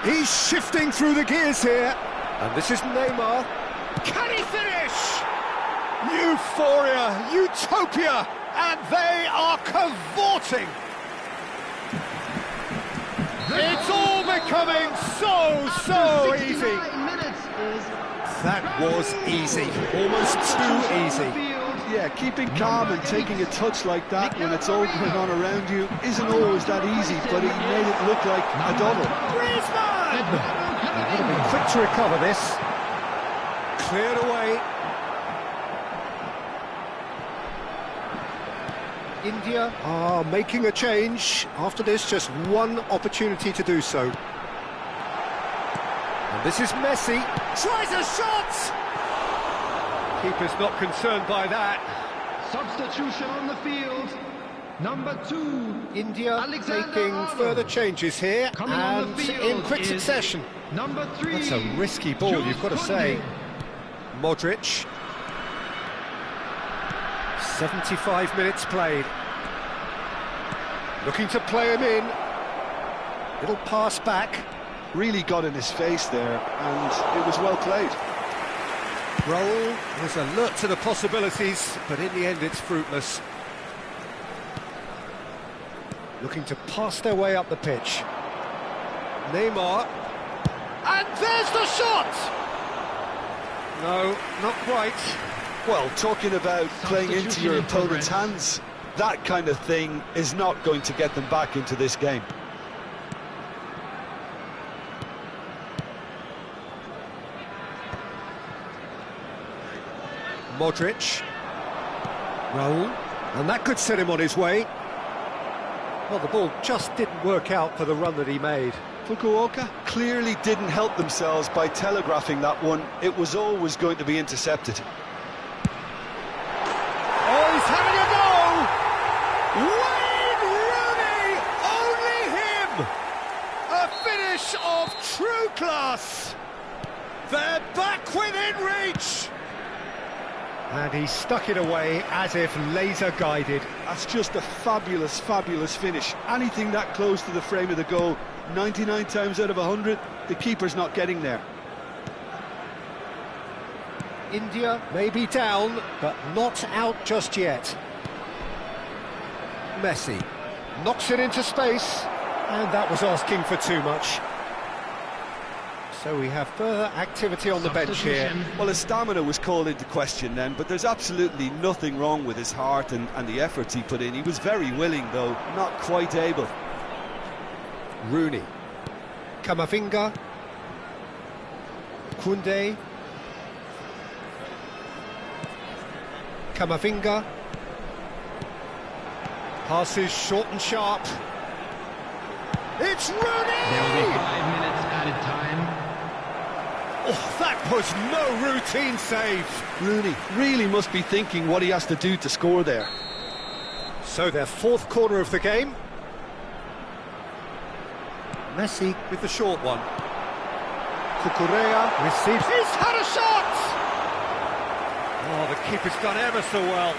He's shifting through the gears here. And this is Neymar. Can he finish? Euphoria, utopia, and they are cavorting. It's all becoming so easy. That was easy, almost too easy. Yeah, keeping calm and taking a touch like that when it's all going on around you isn't always that easy, but he made it look like a double. Griezmann! He would have been quick to recover this. Cleared away. India are making a change. After this, just one opportunity to do so. And this is Messi. Tries a shot! Keeper's not concerned by that. Substitution on the field. Number 2. India making further changes here and in quick succession. Number 3. That's a risky ball, you've got to say. Modric. 75 minutes played. Looking to play him in. Little pass back. Really got in his face there, and it was well played. Raul was alert to the possibilities, but in the end it's fruitless. Looking to pass their way up the pitch. Neymar. And there's the shot! No, not quite. Well, talking about playing into your opponent's hands, that kind of thing is not going to get them back into this game. Modric. Raul. And that could set him on his way. Well, the ball just didn't work out for the run that he made. Fukuoka clearly didn't help themselves by telegraphing that one. It was always going to be intercepted. Oh, he's having a go! Wayne Rooney! Only him! A finish of true class! They're back within reach! And he stuck it away as if laser guided. That's just a fabulous, fabulous finish. Anything that close to the frame of the goal, 99 times out of 100, the keeper's not getting there. India may be down, but not out just yet. Messi knocks it into space, and that was asking for too much. So we have further activity on the bench here. Well, his stamina was called into question then, but there's absolutely nothing wrong with his heart and the efforts he put in. He was very willing, though, not quite able. Rooney. Camavinga. Koundé. Camavinga. Passes short and sharp. It's Rooney! There will be 5 minutes added time. Oh, that was no routine save. Rooney really must be thinking what he has to do to score there. So their fourth corner of the game. Messi with the short one. Cucurella receives. He's had a shot! Oh, the keeper's done ever so well.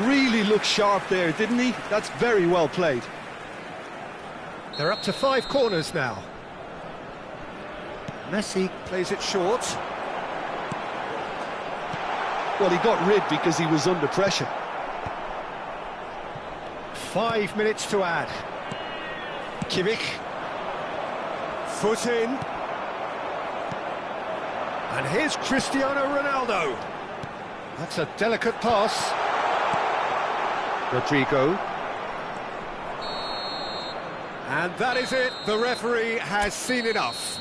Really looked sharp there, didn't he? That's very well played. They're up to 5 corners now. Messi plays it short. Well, he got rid because he was under pressure. 5 minutes to add. Kimmich. Foot in. And here's Cristiano Ronaldo. That's a delicate pass. Rodrigo. And that is it. The referee has seen enough.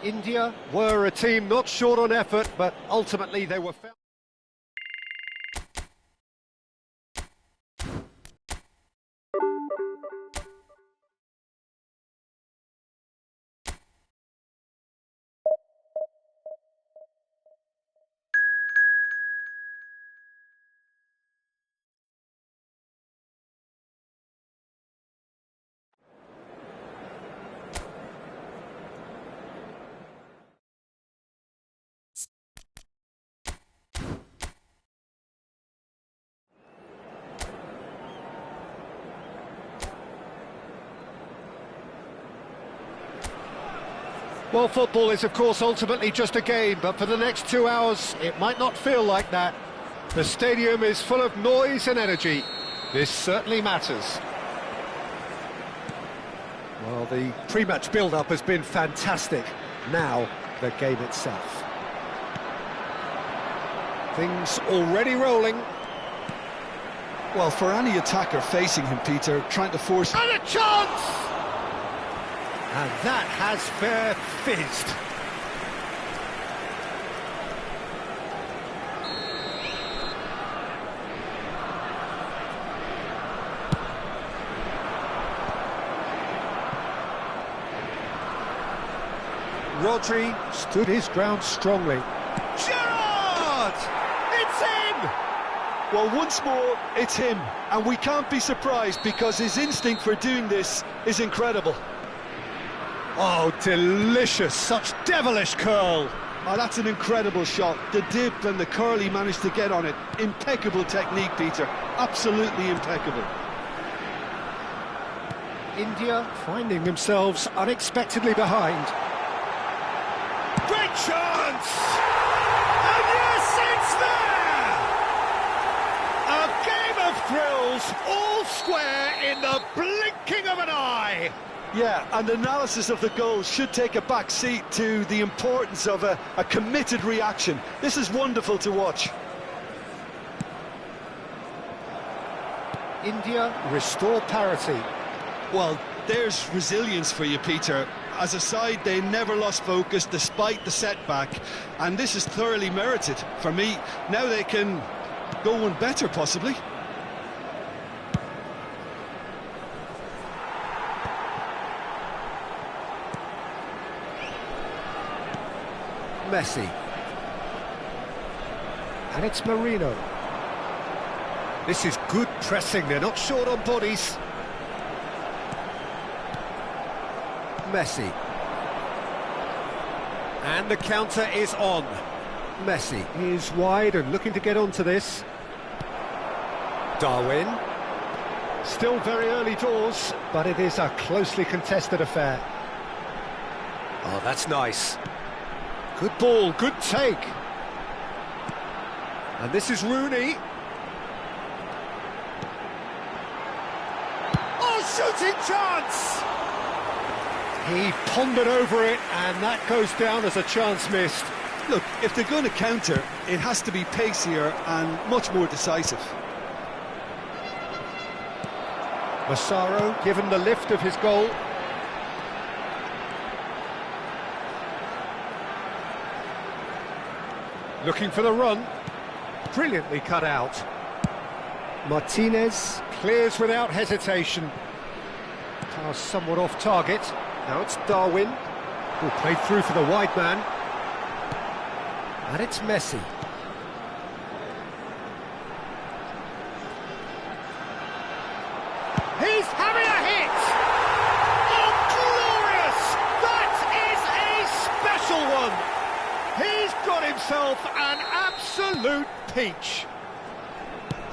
India were a team not short on effort, but ultimately they were found. Well, football is, of course, ultimately just a game, but for the next 2 hours, it might not feel like that. The stadium is full of noise and energy. This certainly matters. Well, the pre-match build-up has been fantastic. Now, the game itself. Things already rolling. Well, for any attacker facing him, Peter, trying to force... And a chance! And that has fair fizzed. Rodri stood his ground strongly. Gerrard! It's in! Well, once more, it's him. And we can't be surprised because his instinct for doing this is incredible. Oh, delicious. Such devilish curl. Oh, that's an incredible shot. The dip and the curl he managed to get on it. Impeccable technique, Peter. Absolutely impeccable. India finding themselves unexpectedly behind. Great chance! And yes, it's there! A game of thrills, all square in the blinking of an eye. Yeah, and analysis of the goal should take a back seat to the importance of a committed reaction. This is wonderful to watch. India restore parity. Well, there's resilience for you, Peter. As a side, they never lost focus despite the setback, and this is thoroughly merited. For me, now they can go one better, possibly. Messi. And it's Marino. This is good pressing, they're not short on bodies. Messi. And the counter is on. Messi is wide and looking to get onto this. Darwin. Still very early doors, but it is a closely contested affair. Oh, that's nice. Good ball, good take. And this is Rooney. Oh, shooting chance! He pondered over it, and that goes down as a chance missed. Look, if they're going to counter, it has to be pacier and much more decisive. Massaro given the lift of his goal. Looking for the run. Brilliantly cut out. Martinez clears without hesitation. Pass somewhat off target. Now it's Darwin, who played through for the wide man. And it's Messi. He's having a hit! Oh, glorious! That is a special one! He's got himself an absolute peach.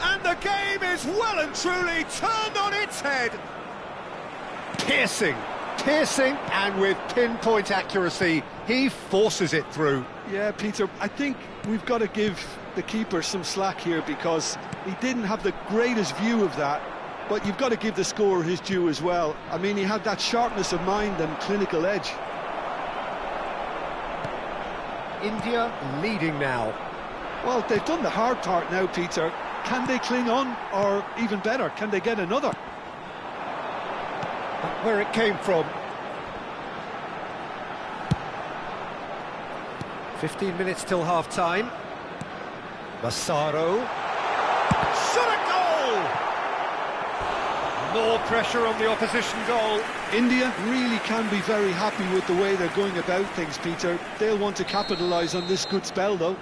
And the game is well and truly turned on its head. Piercing, and with pinpoint accuracy, he forces it through. Yeah, Peter, I think we've got to give the keeper some slack here because he didn't have the greatest view of that, but you've got to give the scorer his due as well. I mean, he had that sharpness of mind and clinical edge. India leading now. Well, they've done the hard part now, Peter. Can they cling on, or even better, can they get another? Where it came from. 15 minutes till half-time. Massaro. Shot a goal! More pressure on the opposition goal. India really can be very happy with the way they're going about things, Peter. They'll want to capitalise on this good spell, though.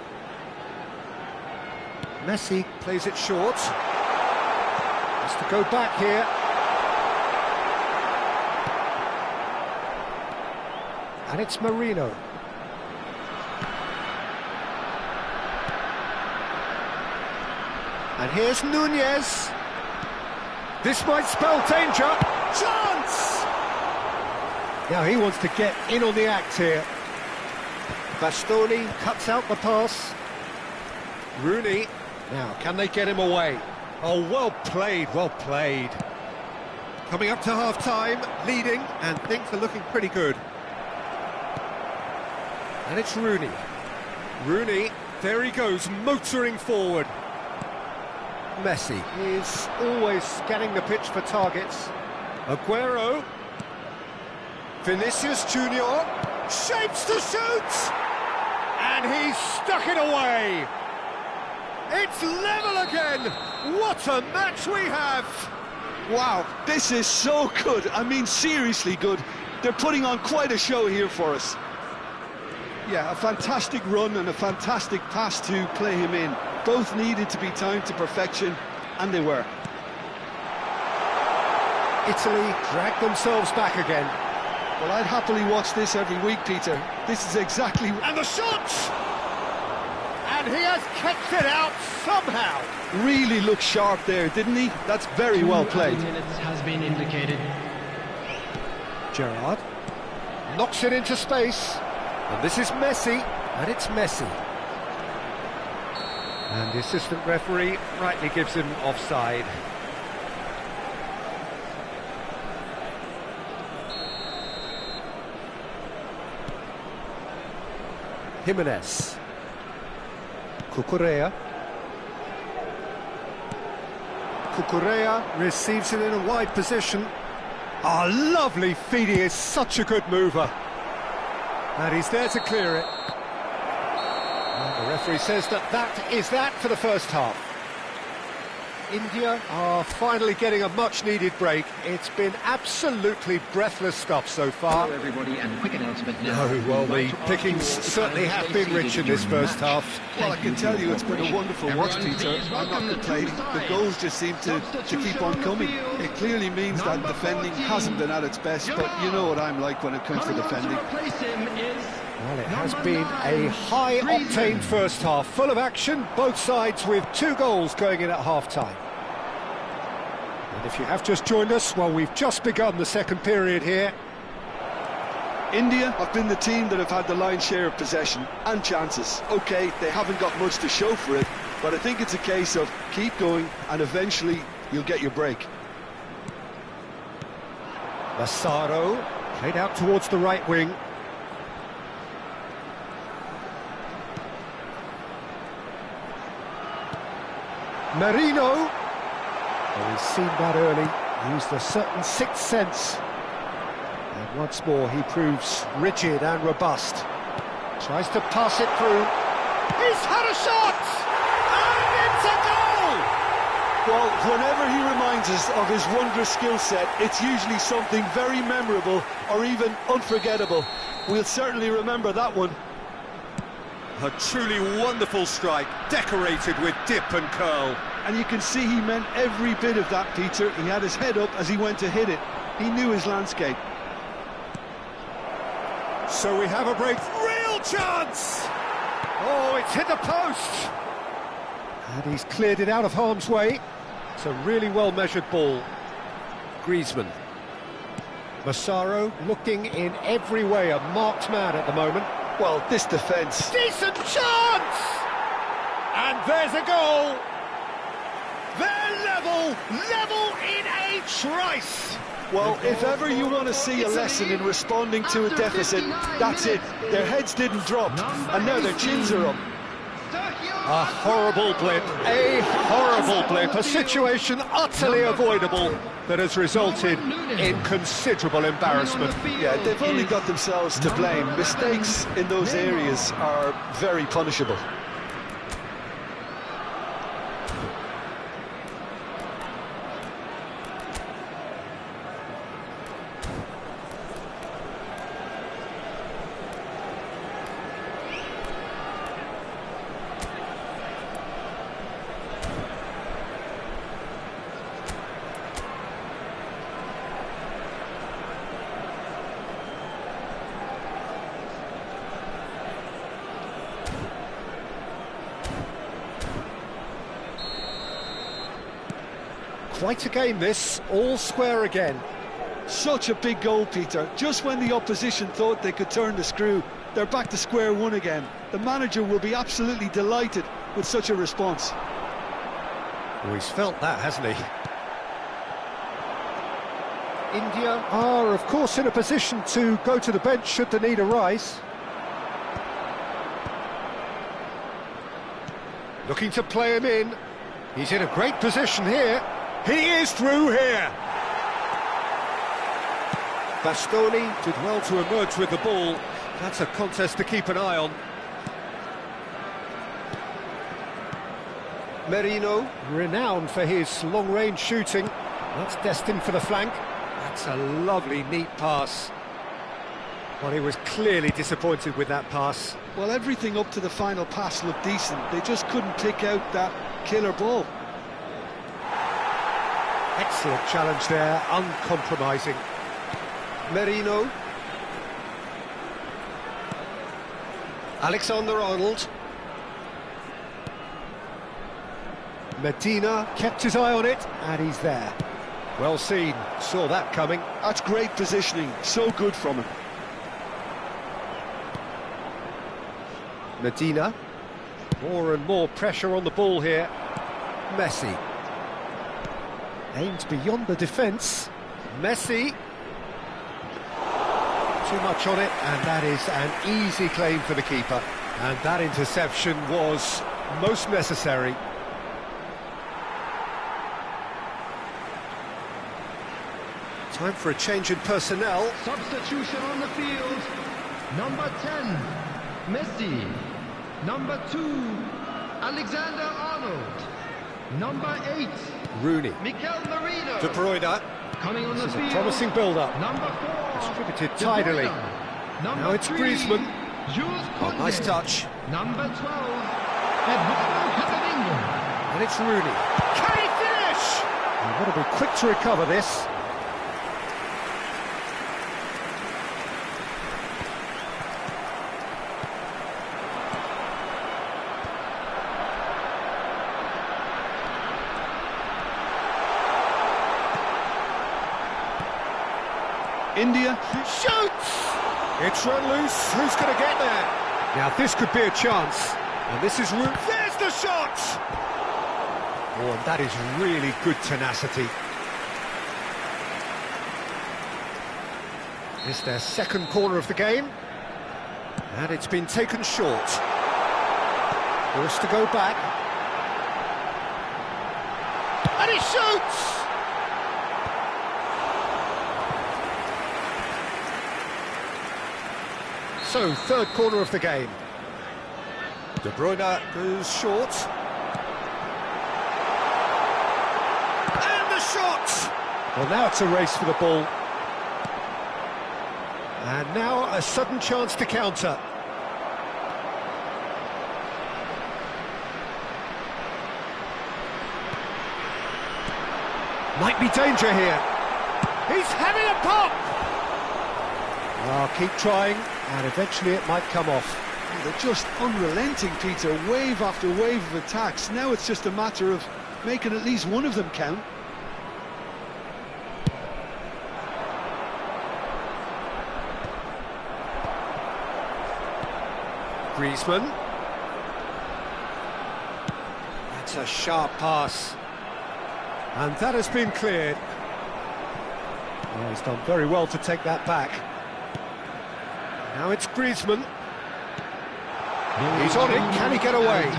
Messi plays it short. Has to go back here. And it's Marino. And here's Nunez. This might spell danger. Chance! Now he wants to get in on the act here. Bastoni cuts out the pass. Rooney. Now, can they get him away? Oh, well played, well played. Coming up to half-time, leading, and things are looking pretty good. And it's Rooney. Rooney, there he goes, motoring forward. Messi is always scanning the pitch for targets. Aguero. Vinicius Junior shapes to shoot! And he's stuck it away! It's level again! What a match we have! Wow, this is so good. I mean, seriously good. They're putting on quite a show here for us. Yeah, a fantastic run and a fantastic pass to play him in. Both needed to be timed to perfection, and they were. Italy dragged themselves back again. Well, I'd happily watch this every week, Peter. This is exactly... And the shot! And he has kept it out somehow. Really looked sharp there, didn't he? That's very well played. 2 minutes has been indicated. Gerrard knocks it into space. And this is Messi, and it's Messi. And the assistant referee rightly gives him offside. Jimenez. Cucurella. Cucurella receives it in a wide position. Ah, lovely feed, he is such a good mover. And he's there to clear it. And the referee says that is that for the first half. India are finally getting a much-needed break. It's been absolutely breathless stuff so far. Hello everybody, and quick announcement now. Oh, well, the pickings certainly have been rich in this first half. Well, I can tell you it's been a wonderful watch, Peter. I'm not complaining. The goals just seem to keep on coming. It clearly means that defending hasn't been at its best, but you know what I'm like when it comes to defending. Well, it has been a high-octane first half, full of action, both sides with 2 goals going in at half-time. And if you have just joined us, well, we've just begun the second period here. India have been the team that have had the lion's share of possession and chances. OK, they haven't got much to show for it, but I think it's a case of keep going and eventually you'll get your break. Massaro played out towards the right wing. Marino, well, he's seen that early, used a certain sixth sense. And once more he proves rigid and robust. Tries to pass it through. He's had a shot! And it's a goal! Well, whenever he reminds us of his wondrous skill set, it's usually something very memorable or even unforgettable. We'll certainly remember that one. A truly wonderful strike, decorated with dip and curl. And you can see he meant every bit of that, Peter. He had his head up as he went to hit it. He knew his landscape. So we have a break. Real chance! Oh, it's hit the post! And he's cleared it out of harm's way. It's a really well-measured ball. Griezmann. Massaro looking in every way a marked man at the moment. Well, this defence... Decent chance! And there's a goal! They're level in a trice! Well, if ever you want to see a lesson in responding to a deficit, that's it. Their heads didn't drop, and now their chins are up. A horrible blip, a situation utterly avoidable that has resulted in considerable embarrassment. Yeah, they've only got themselves to blame. Mistakes in those areas are very punishable. Quite a game this, all square again. Such a big goal, Peter. Just when the opposition thought they could turn the screw, they're back to square one again. The manager will be absolutely delighted with such a response. Oh, he's felt that, hasn't he? India are, of course, in a position to go to the bench should the need arise. Looking to play him in. He's in a great position here. He is through here. Bastoni did well to emerge with the ball. That's a contest to keep an eye on. Merino, renowned for his long-range shooting. That's destined for the flank. That's a lovely, neat pass. Well, he was clearly disappointed with that pass. Well, everything up to the final pass looked decent. They just couldn't pick out that killer ball. Excellent challenge there, uncompromising. Merino. Alexander-Arnold. Medina kept his eye on it, and he's there. Well seen, saw that coming. That's great positioning, so good from him. Medina. More and more pressure on the ball here. Messi. Aimed beyond the defence. Messi. Too much on it, and that is an easy claim for the keeper. And that interception was most necessary. Time for a change in personnel. Substitution on the field. Number 10, Messi. Number 2, Alexander-Arnold. Number 8, Rooney. Mikel Merino. De Bruyne. Coming on the This is field. a promising build-up. Number 4, Distributed De tidily. Bruyne. Number Now it's 3, Griezmann. Jules Oh, Koundé. nice touch. Number 12, Eduardo Camavinga. And it's Rooney. Can he finish? You've got to be quick to recover this. India. Shoots! It's run loose. Who's going to get there? Now, this could be a chance. And this is Rooney. There's the shot! Oh, and that is really good tenacity. It's their second corner of the game. And it's been taken short. Forced to go back. And he shoots! So, third corner of the game. De Bruyne goes short. And the shot! Well, now it's a race for the ball. And now a sudden chance to counter. Might be danger here. He's having a pop! Keep trying, and eventually it might come off. They're just unrelenting, Peter. Wave after wave of attacks. Now it's just a matter of making at least one of them count. Griezmann. That's a sharp pass. And that has been cleared. Oh, he's done very well to take that back. Now it's Griezmann. He's on it, can he get away?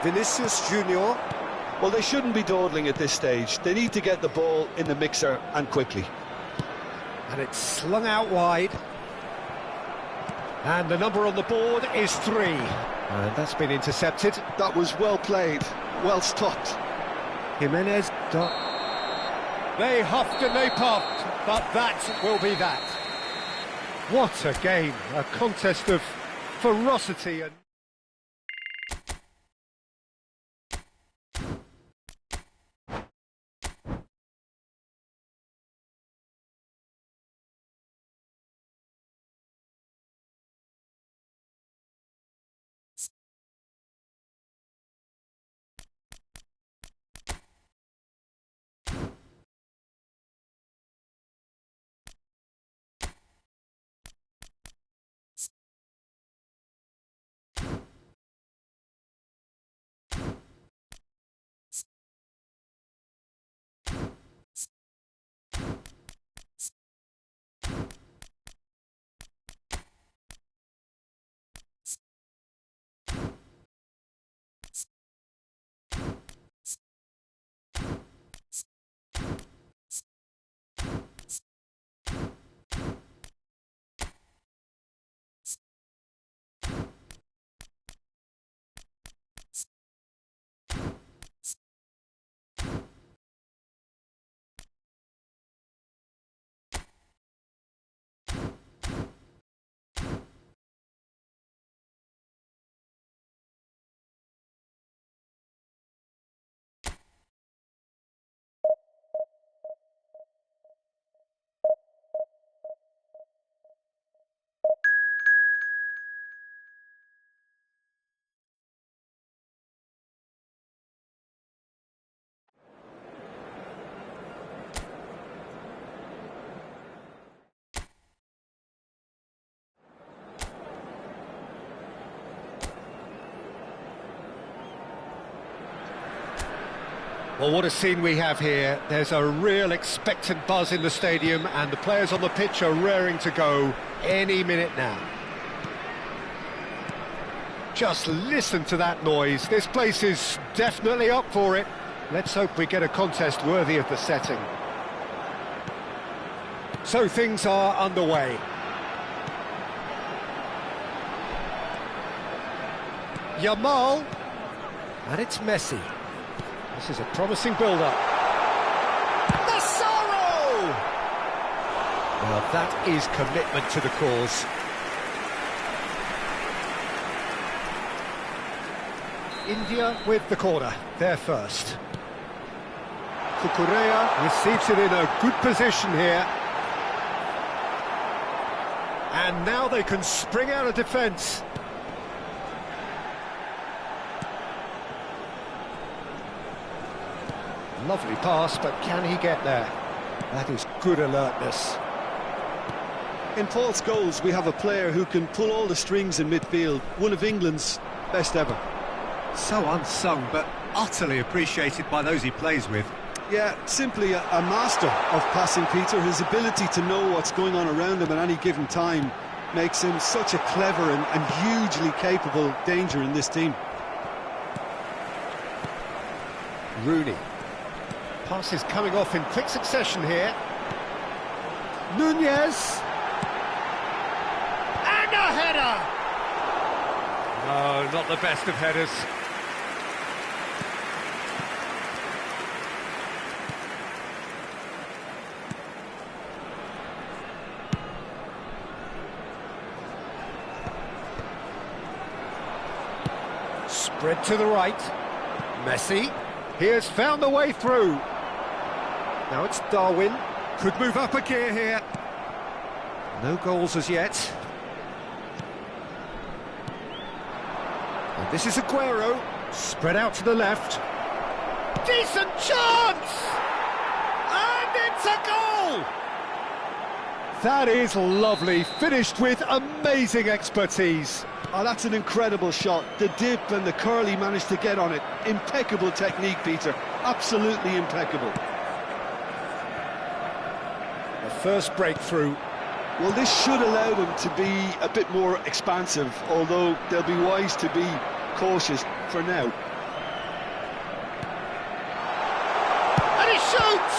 Vinicius Junior. Well, they shouldn't be dawdling at this stage. They need to get the ball in the mixer, and quickly. And it's slung out wide. And the number on the board is 3. And that's been intercepted. That was well played, well stopped. Jimenez. They huffed and they puffed, but that will be that. What a game, a contest of ferocity and... Well, what a scene we have here. There's a real expectant buzz in the stadium, and the players on the pitch are raring to go any minute now. Just listen to that noise. This place is definitely up for it. Let's hope we get a contest worthy of the setting. So things are underway. Yamal, and it's Messi. This is a promising build-up. Massaro! Well, that is commitment to the cause. India with the corner, they're first. Cucurella receives it in a good position here. And now they can spring out of defence. Lovely pass, but can he get there? That is good alertness. In Paul's goals, we have a player who can pull all the strings in midfield, one of England's best ever. So unsung, but utterly appreciated by those he plays with. Yeah, simply a master of passing, Peter. His ability to know what's going on around him at any given time makes him such a clever and hugely capable danger in this team. Rooney. Passes coming off in quick succession here. Nunez. And a header! No, not the best of headers. Spread to the right. Messi. He has found the way through. Now it's Darwin. Could move up a gear here. No goals as yet. And this is Aguero. Spread out to the left. Decent chance! And it's a goal! That is lovely. Finished with amazing expertise. Oh, that's an incredible shot. The dip and the curl he managed to get on it. Impeccable technique, Peter. Absolutely impeccable. The first breakthrough. Well, this should allow them to be a bit more expansive, although they'll be wise to be cautious for now. And he shoots!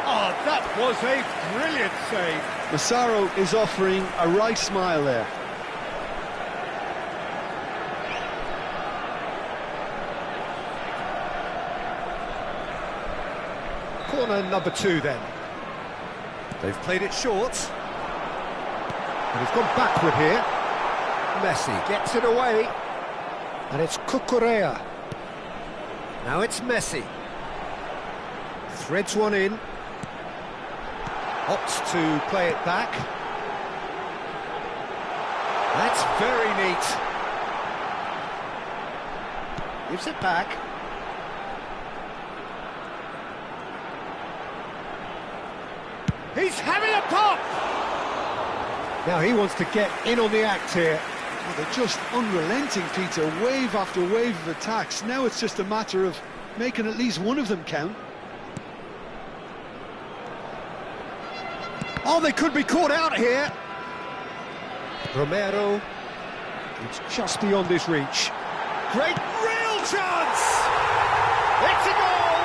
Oh, that was a brilliant save. Massaro is offering a right smile there. Corner number 2 then. They've played it short. And he's gone backward here. Messi gets it away. And it's Cucurella. Now it's Messi. Threads one in. Opts to play it back. That's very neat. Gives it back. He's having a pop! Now he wants to get in on the act here. Well, they're just unrelenting, Peter. Wave after wave of attacks. Now it's just a matter of making at least one of them count. Oh, they could be caught out here. Romero. It's just beyond his reach. Great real chance! It's a goal!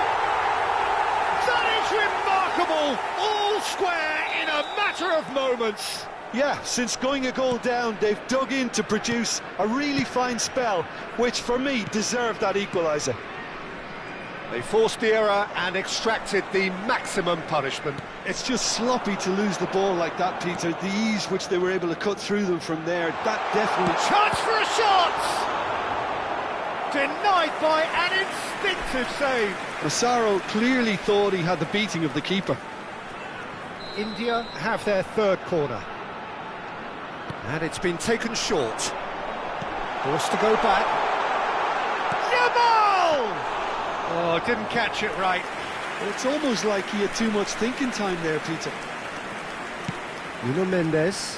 That is remarkable! All square in a matter of moments. Yeah, since going a goal down, they've dug in to produce a really fine spell, which for me deserved that equaliser. They forced the error and extracted the maximum punishment. It's just sloppy to lose the ball like that, Peter. The ease which they were able to cut through them from there, that definitely... Chance for a shot! Denied by an instinctive save. Massaro clearly thought he had the beating of the keeper. India have their third corner. And it's been taken short. Forced to go back. Yamal! Oh, didn't catch it right. Well, it's almost like he had too much thinking time there, Peter. Nuno Mendes.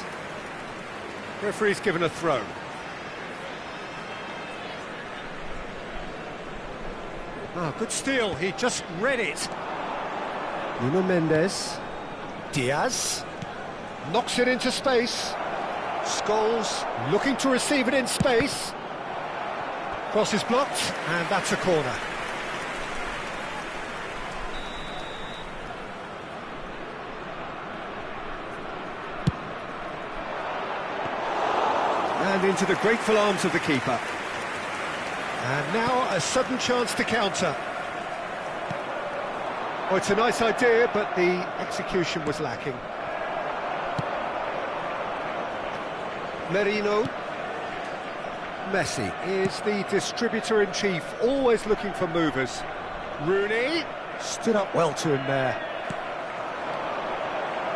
Referee's given a throw. Oh, good steal, he just read it. Nuno Mendes. Diaz. Knocks it into space. Scholes looking to receive it in space. Cross is blocked, and that's a corner. And into the grateful arms of the keeper. And now a sudden chance to counter. Oh, it's a nice idea, but the execution was lacking. Merino. Messi is the distributor-in-chief, always looking for movers. Rooney stood up well to him there.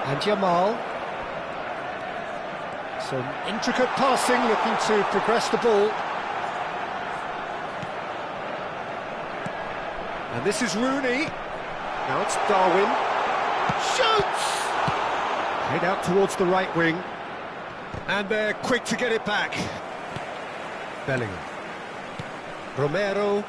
And Yamal. Some intricate passing, looking to progress the ball. And this is Rooney. Now it's Darwin. Shoots! Head out towards the right wing. And they're quick to get it back. Bellingham. Romero.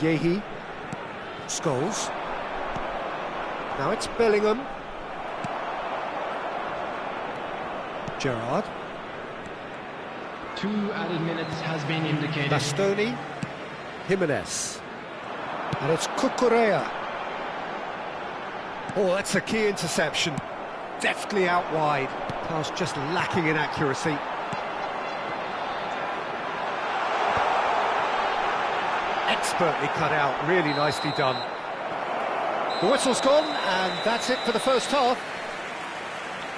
Yehi. Scholes. Now it's Bellingham. Gerrard. 2 added minutes has been indicated. Bastoni. Jimenez. And it's Cucurella. Oh, that's a key interception. Deftly out wide. Pass just lacking in accuracy. Expertly cut out, really nicely done. The whistle's gone, and that's it for the first half.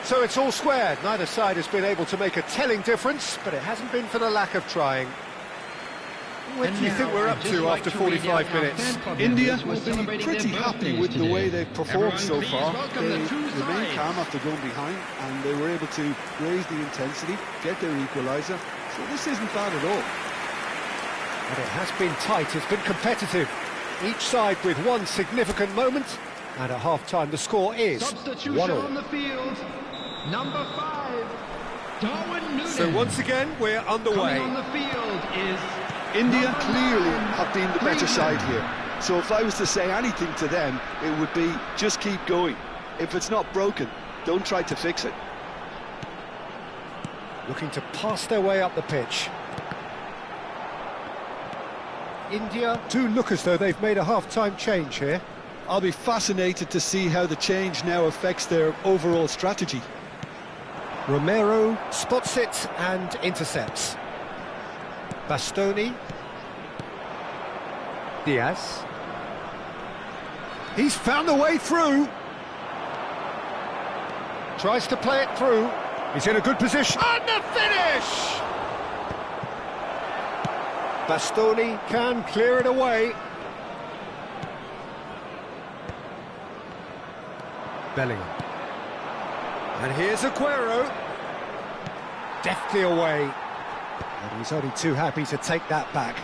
So it's all squared. Neither side has been able to make a telling difference, but it hasn't been for the lack of trying. What do you think we're up to after 45 minutes? India will be pretty happy with the way they've performed so far. They remained calm after going behind, and they were able to raise the intensity, get their equaliser. So this isn't bad at all. But it has been tight, it's been competitive. Each side with one significant moment, and at half-time the score is 1-1. Substitution on the field, number 5, Darwin Núñez. So once again, we're underway. Coming on the field is India clearly have been the better side here. So if I was to say anything to them, it would be just keep going. If it's not broken, don't try to fix it. Looking to pass their way up the pitch. India do look as though they've made a half-time change here. I'll be fascinated to see how the change now affects their overall strategy. Romero spots it and intercepts. Bastoni. Diaz. He's found a way through. Tries to play it through. He's in a good position. And the finish! Bastoni can clear it away. Bellingham. And here's Aguero. Deftly away. And he's only too happy to take that back.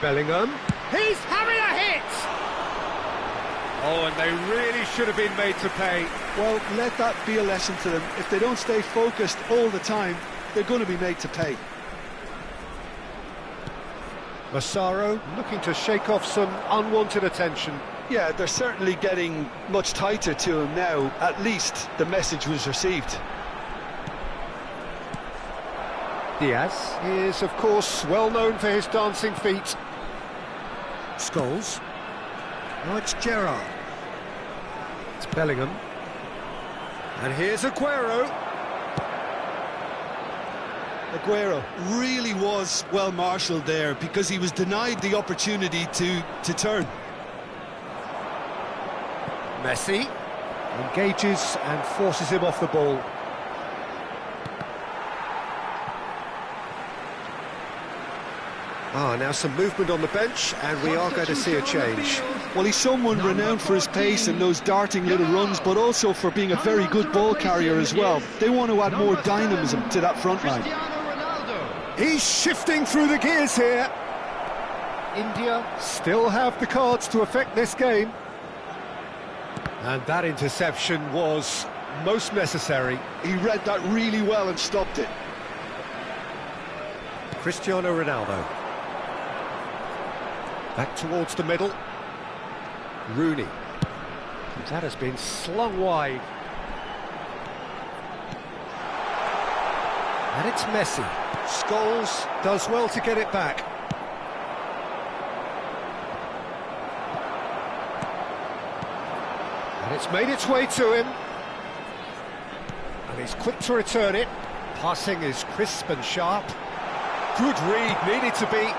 Bellingham. He's having a hit! Oh, and they really should have been made to pay. Well, let that be a lesson to them. If they don't stay focused all the time, they're going to be made to pay. Massaro looking to shake off some unwanted attention. Yeah, they're certainly getting much tighter to him now. At least the message was received. Diaz is, of course, well known for his dancing feet. Scholes. Now it's Gerrard. It's Bellingham. And here's Aguero. Aguero really was well marshalled there because he was denied the opportunity to turn. Messi engages and forces him off the ball. Now some movement on the bench, and we are going to see a change. Well, he's someone renowned for his pace and those darting little runs, but also for being a very good ball carrier as well. They want to add more dynamism to that front line. He's shifting through the gears here. India still have the cards to affect this game. And that interception was most necessary. He read that really well and stopped it. Cristiano Ronaldo. Back towards the middle. Rooney. That has been slung wide. And it's Messi. Scholes does well to get it back. And it's made its way to him. And he's quick to return it. Passing is crisp and sharp. Good read, needed to be.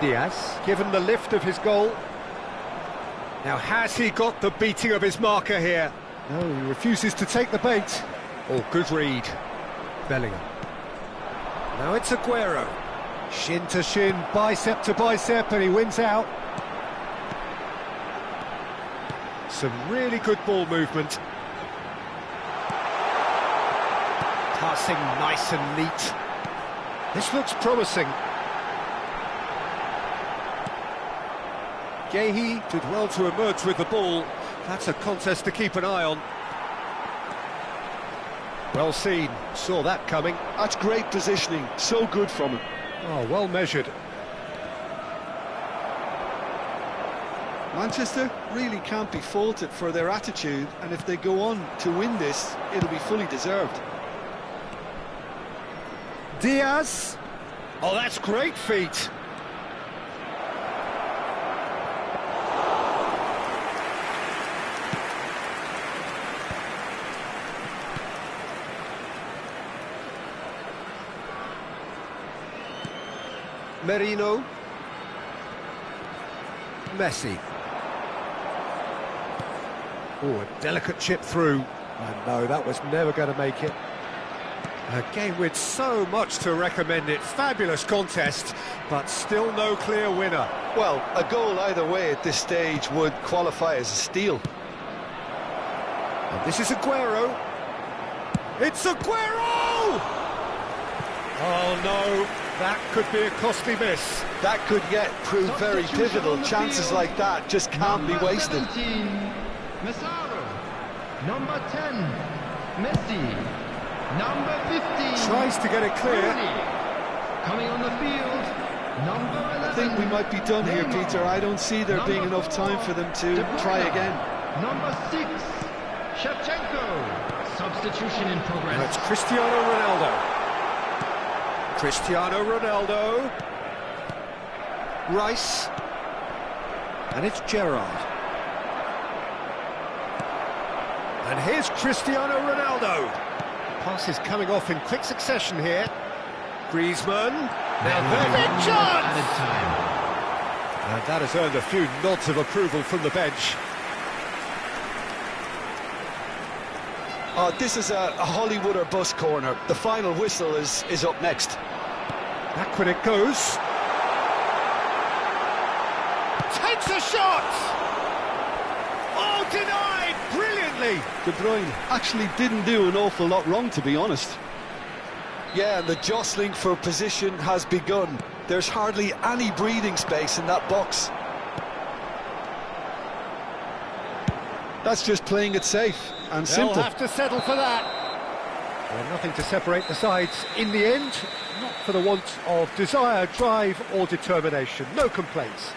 Diaz, given the lift of his goal. Now, has he got the beating of his marker here? No, he refuses to take the bait. Oh, good read. Bellingham. Now it's Aguero. Shin to shin, bicep to bicep, and he wins out. Some really good ball movement. Passing nice and neat. This looks promising. Gehi did well to emerge with the ball. That's a contest to keep an eye on. Well seen, saw that coming. That's great positioning, so good from him. Oh, well measured. Manchester really can't be faulted for their attitude, and if they go on to win this, it'll be fully deserved. Diaz. Oh, that's great feet. Merino. Messi. Oh, a delicate chip through. And no, that was never going to make it. A game with so much to recommend it. Fabulous contest, but still no clear winner. Well, a goal either way at this stage would qualify as a steal. And this is Aguero. It's Aguero! Oh no, that could be a costly miss. That could yet prove very pivotal. Chances like that just can't be wasted. Number 17, Massaro. Number 10, Messi. Number 15. Tries to get it clear. Rooney. Coming on the field, number 11. I think we might be done here, Peter. I don't see there being enough time for them to try again. Number 6, Shevchenko. Substitution in progress. That's Cristiano Ronaldo. Cristiano Ronaldo. Rice. And it's Gerrard. And here's Cristiano Ronaldo. Pass is coming off in quick succession here. Griezmann. Now there's a chance! And that has earned a few nods of approval from the bench. This is a Hollywood or bust corner. The final whistle is up next. Back when it goes. Takes a shot! Oh, denied! Brilliantly! De Bruyne actually didn't do an awful lot wrong, to be honest. Yeah, and the jostling for position has begun. There's hardly any breathing space in that box. That's just playing it safe and simple. They'll have to settle for that. Well, nothing to separate the sides in the end, not for the want of desire, drive or determination. No complaints.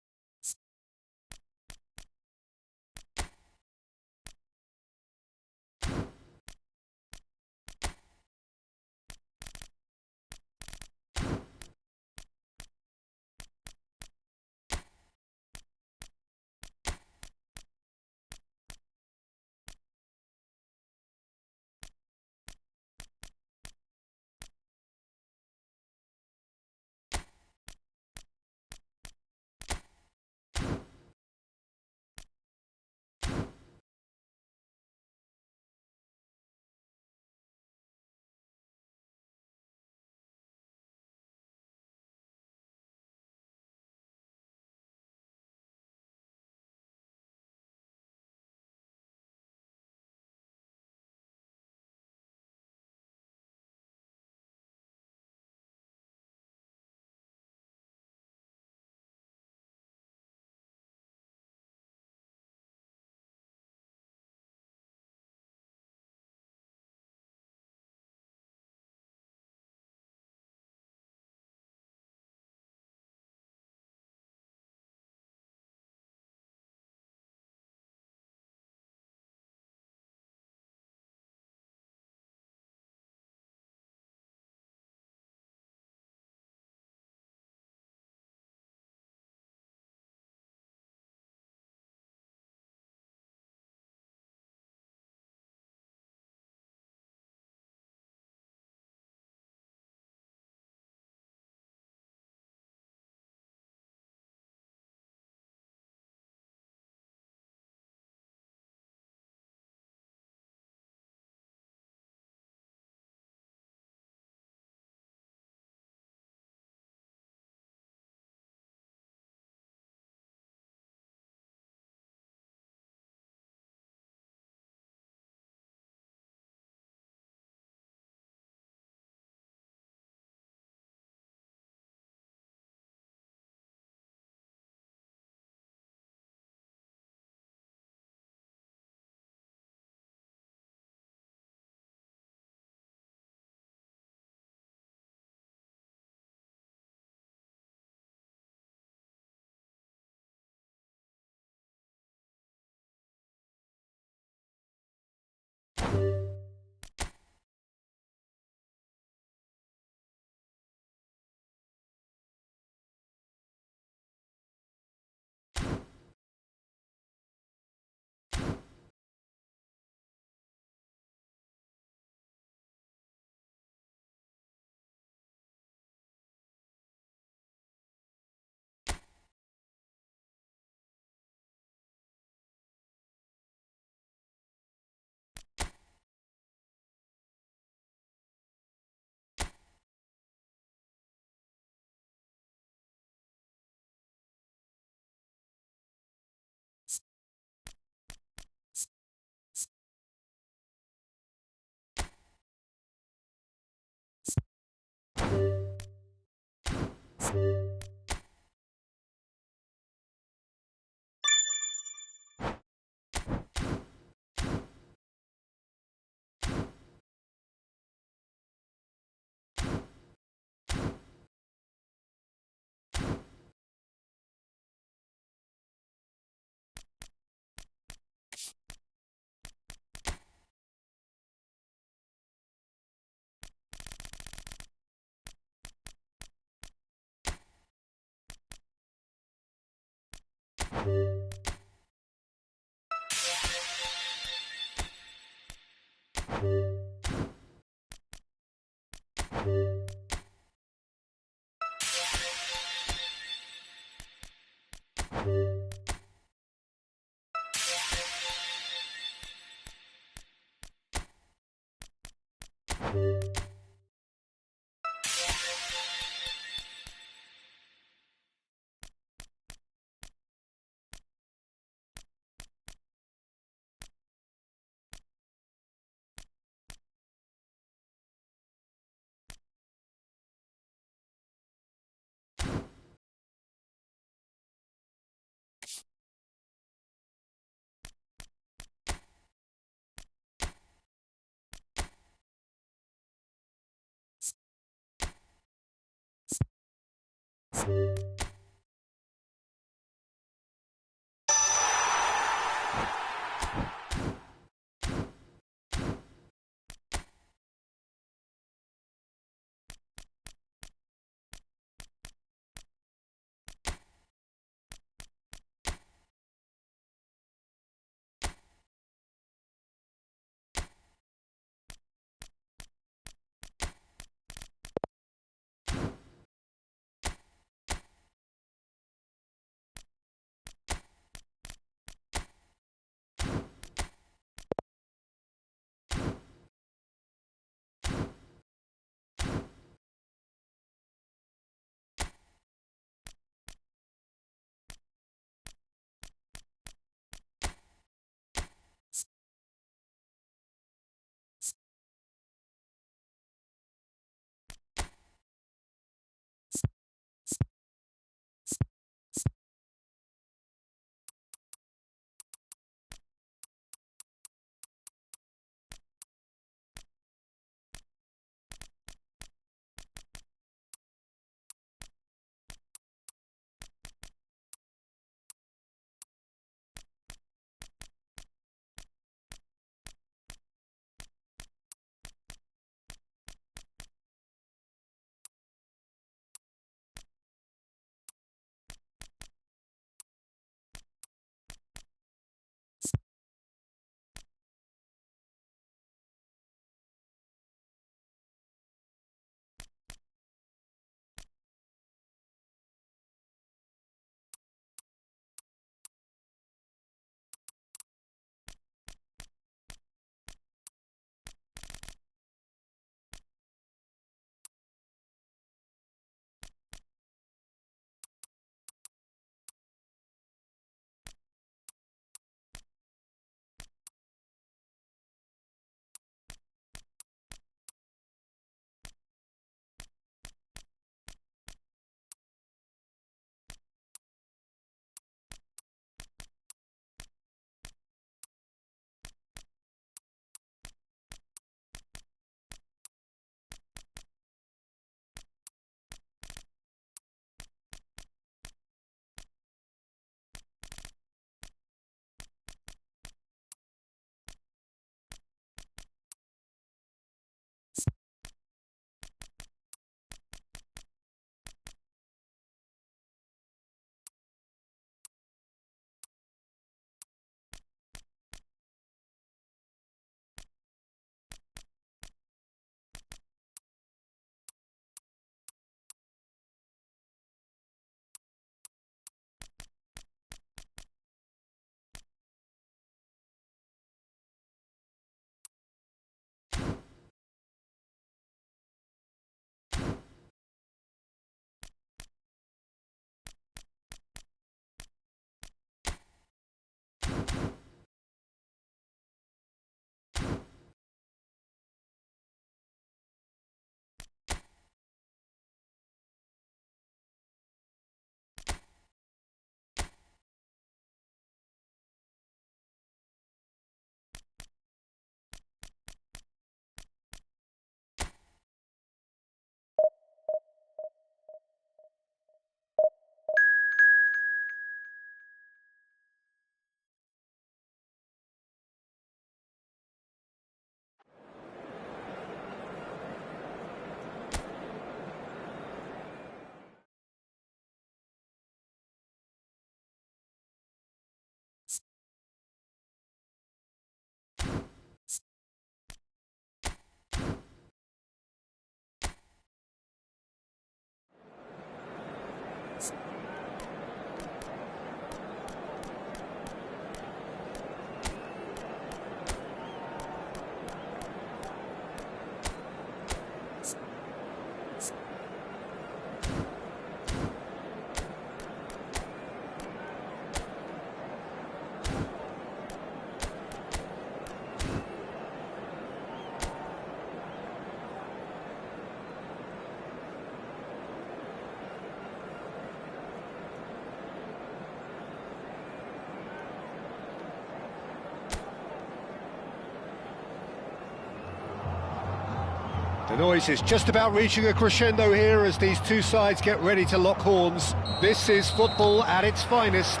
The noise is just about reaching a crescendo here as these two sides get ready to lock horns. This is football at its finest.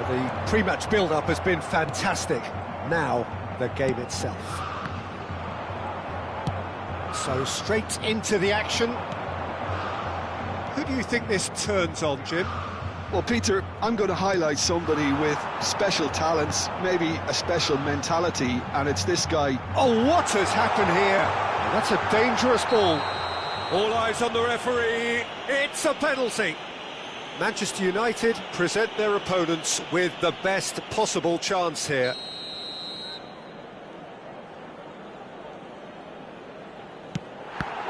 The pre-match build-up has been fantastic. Now, the game itself. So straight into the action. Who do you think this turns on, Jim? Well, Peter, I'm going to highlight somebody with special talents, maybe a special mentality, and it's this guy. Oh, what has happened here? That's a dangerous ball. All eyes on the referee. It's a penalty. Manchester United present their opponents with the best possible chance here.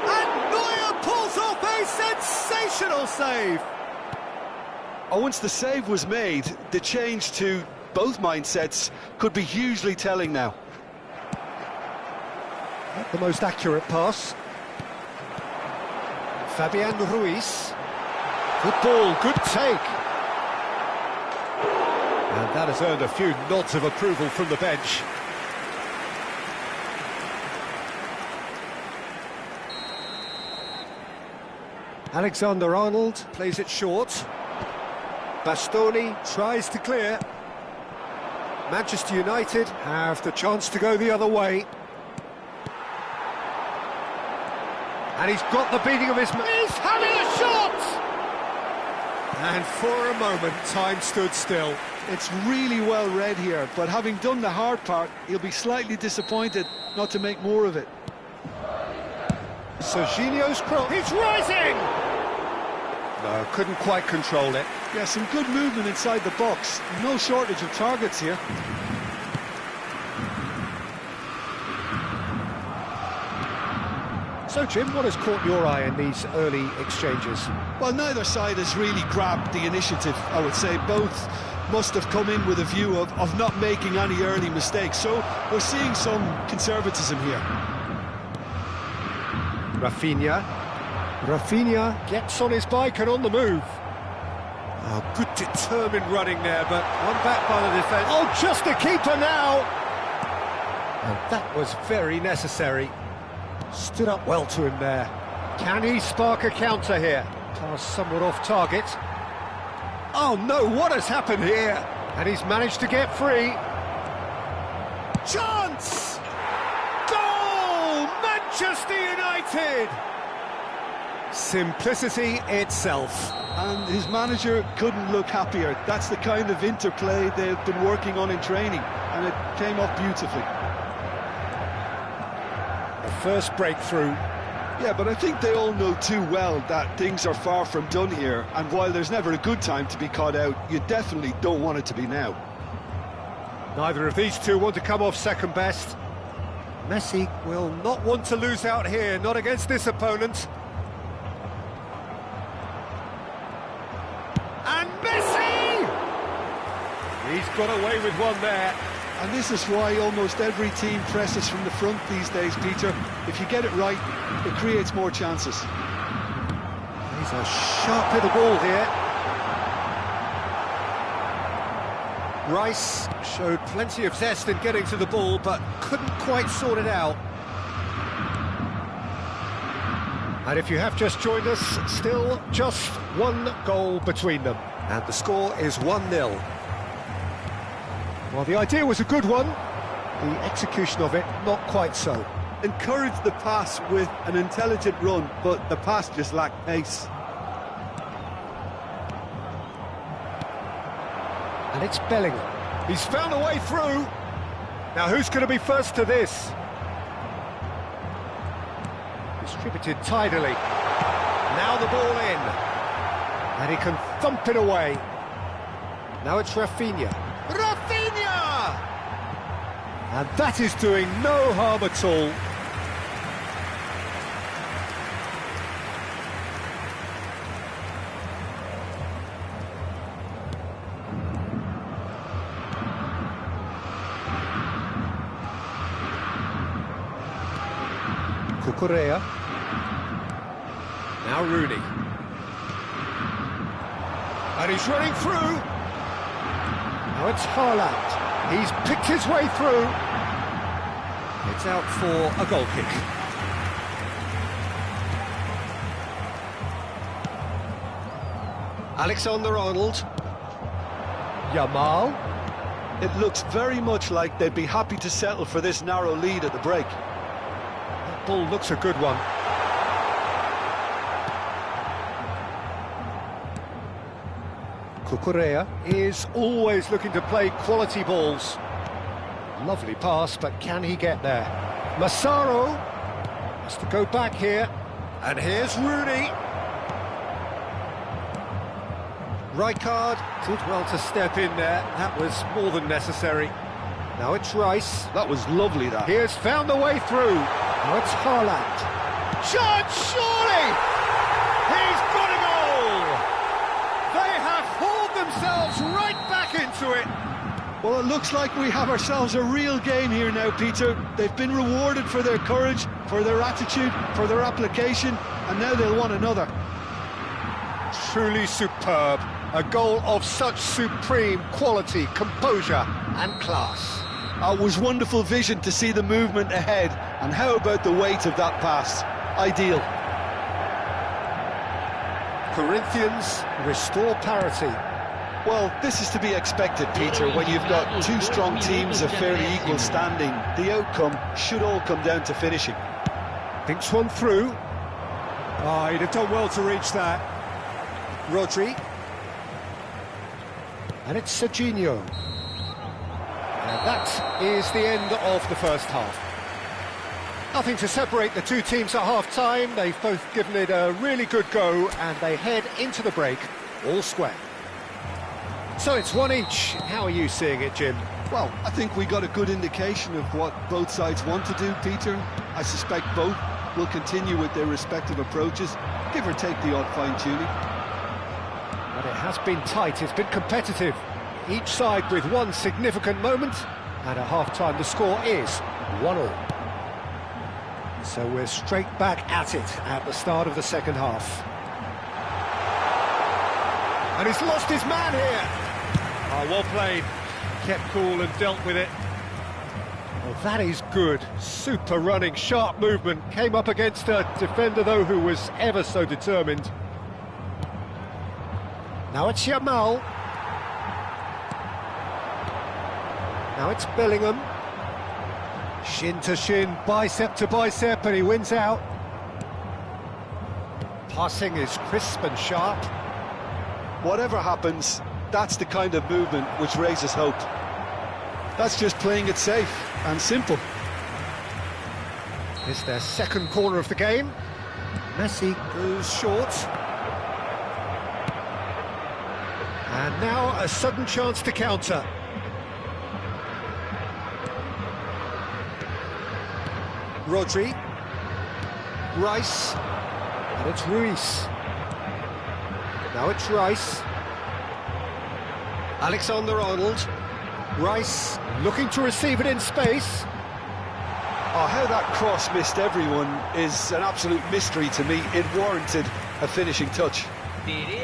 And Neuer pulls off a sensational save. Oh, once the save was made, the change to both mindsets could be hugely telling now. Not the most accurate pass. Fabian Ruiz. Good ball, good take. And that has earned a few nods of approval from the bench. Alexander-Arnold plays it short. Bastoni tries to clear. Manchester United have the chance to go the other way. And he's got the beating of his... He's having a shot! And for a moment, time stood still. It's really well read here, but having done the hard part, he'll be slightly disappointed not to make more of it. Serginho's cross. He's rising! No, couldn't quite control it. Yeah, some good movement inside the box. No shortage of targets here. So, Jim, what has caught your eye in these early exchanges? Well, neither side has really grabbed the initiative, I would say. Both must have come in with a view of not making any early mistakes. So we're seeing some conservatism here. Rafinha gets on his bike and on the move. Oh, good determined running there, but one back by the defence. Oh, just a keeper now! And that was very necessary. Stood up well to him there. Can he spark a counter here? Pass somewhat off target. Oh no, what has happened here? And he's managed to get free. Chance! Goal! Manchester United! Simplicity itself. And his manager couldn't look happier. That's the kind of interplay they've been working on in training, and it came off beautifully. The first breakthrough. Yeah, but I think they all know too well that things are far from done here, and while there's never a good time to be caught out, you definitely don't want it to be now. Neither of these two want to come off second best. Messi will not want to lose out here, not against this opponent. And Messi! He's got away with one there. And this is why almost every team presses from the front these days, Peter. If you get it right, it creates more chances. He's a sharp little ball here. Rice showed plenty of zest in getting to the ball, but couldn't quite sort it out. And if you have just joined us, still just one goal between them. And the score is 1-0. Well, the idea was a good one, the execution of it not quite so. Encouraged the pass with an intelligent run, but the pass just lacked pace. And it's Bellingham. He's found a way through. Now who's going to be first to this? Distributed tidily. Now the ball in. And he can thump it away. Now it's Rafinha. Rafinha! And that is doing no harm at all. Cucurella. Now Rooney. And he's running through. Now it's Haaland. He's picked his way through. It's out for a goal kick. Alexander-Arnold. Yamal. It looks very much like they'd be happy to settle for this narrow lead at the break. That ball looks a good one. Cucurella is always looking to play quality balls. Lovely pass, but can he get there? Massaro has to go back here. And here's Rooney. Rijkaard did well to step in there. That was more than necessary. Now it's Rice. That was lovely, that. He has found the way through. Now it's Haaland. Chance, surely! He's got a goal! They have hauled themselves right back into it. Well, it looks like we have ourselves a real game here now, Peter. They've been rewarded for their courage, for their attitude, for their application, and now they'll want another. Truly superb. A goal of such supreme quality, composure and class. It was wonderful vision to see the movement ahead, and how about the weight of that pass? Ideal. Corinthians restore parity. Well, this is to be expected, Peter, when you've got two strong teams of fairly equal standing. The outcome should all come down to finishing. Thinks one through. Oh, he'd have done well to reach that. Rodri. And it's Serginho. And that is the end of the first half. Nothing to separate the two teams at half-time. They've both given it a really good go, and they head into the break all square. So it's one each. How are you seeing it, Jim? Well, I think we got a good indication of what both sides want to do, Peter. I suspect both will continue with their respective approaches, give or take the odd fine-tuning. But it has been tight, it's been competitive. Each side with one significant moment, and at half-time the score is 1-1. So we're straight back at it at the start of the second half. And he's lost his man here. Oh, well played. Kept cool and dealt with it. Well, that is good. Super running, sharp movement. Came up against a defender, though, who was ever so determined. Now it's Yamal. Now it's Bellingham. Shin to shin, bicep to bicep, and he wins out. Passing is crisp and sharp. Whatever happens, that's the kind of movement which raises hope. That's just playing it safe and simple. It's their second corner of the game. Messi goes short. And now a sudden chance to counter. Rodri. Rice. And it's Ruiz. Now it's Rice. Alexander-Arnold. Rice looking to receive it in space. Oh, how that cross missed everyone is an absolute mystery to me. It warranted a finishing touch.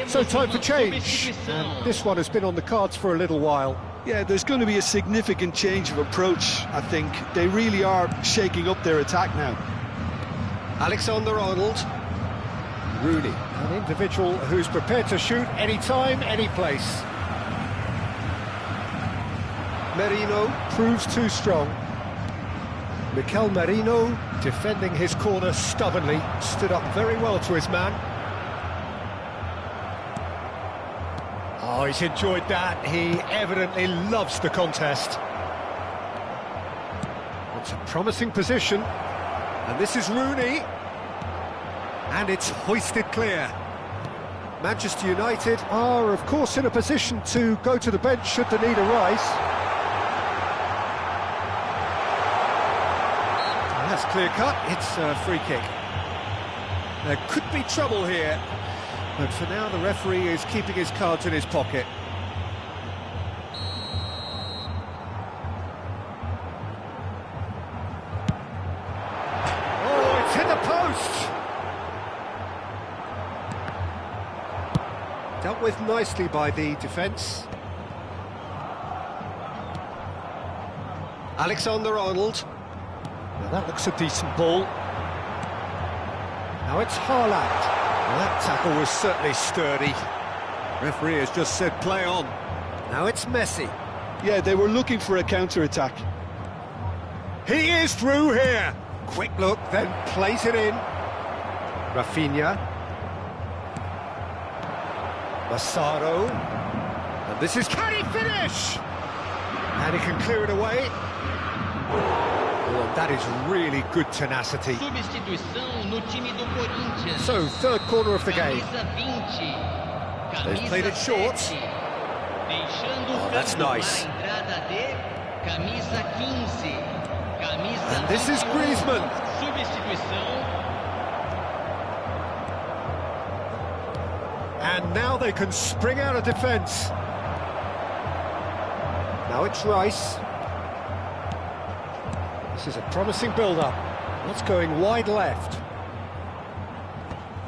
So time for change. And this one has been on the cards for a little while. Yeah, there's going to be a significant change of approach, I think. They really are shaking up their attack now. Alexander-Arnold. Rooney, an individual who's prepared to shoot any time, any place. Merino proves too strong. Mikel Merino, defending his corner stubbornly, stood up very well to his man. Oh, he's enjoyed that. He evidently loves the contest. It's a promising position. And this is Rooney. And it's hoisted clear. Manchester United are, of course, in a position to go to the bench should the need arise. And that's clear cut. It's a free kick. There could be trouble here. But for now, the referee is keeping his cards in his pocket. Oh, it's hit the post! Dealt with nicely by the defence. Alexander-Arnold. That looks a decent ball. Now it's Haaland. Well, that tackle was certainly sturdy. Referee has just said play on. Now it's Messi. Yeah, they were looking for a counter-attack. He is through here. Quick look, then plays it in. Rafinha. Massaro. And this is... Can he finish? And he can clear it away. Well, that is really good tenacity. Substituição no time do Corinthians. So, third corner of the game. Camisa 20. They've played it short. Oh, that's nice. Camisa 15. Camisa And this is Griezmann. Substituição. And now they can spring out of defence. Now it's Rice. This is a promising build-up. What's going wide left?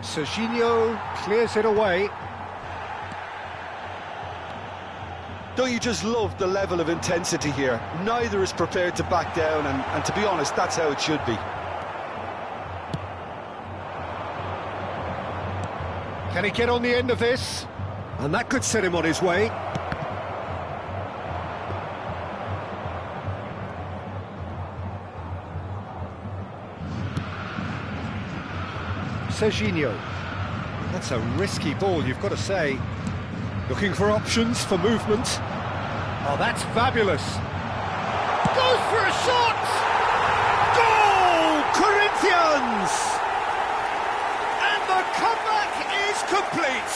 Serginho clears it away. Don't you just love the level of intensity here? Neither is prepared to back down, and to be honest, that's how it should be. Can he get on the end of this? And that could set him on his way. Serginho. That's a risky ball, you've got to say. Looking for options for movement. Oh, that's fabulous. Goes for a shot! Goal! Corinthians! And the comeback is complete.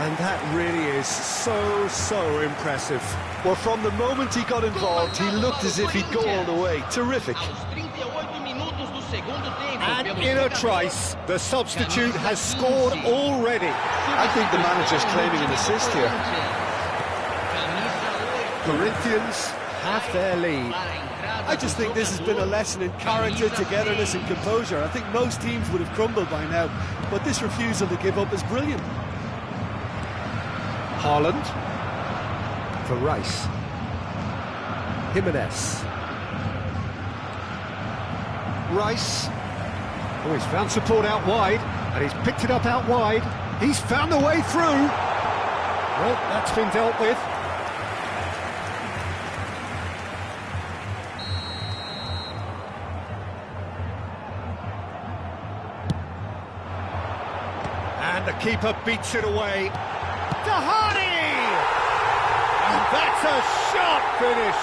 And that really is so impressive. Well, from the moment he got involved, he looked as if he'd go all the way. Terrific. And in a trice, the substitute has scored already. I think the manager's claiming an assist here. Corinthians have their lead. I just think this has been a lesson in character, togetherness and composure. I think most teams would have crumbled by now, but this refusal to give up is brilliant. Haaland for Rice. Jimenez. Rice. Oh, he's found support out wide, and he's picked it up out wide. He's found a way through. Well, that's been dealt with. And the keeper beats it away. Tahani! And that's a sharp finish.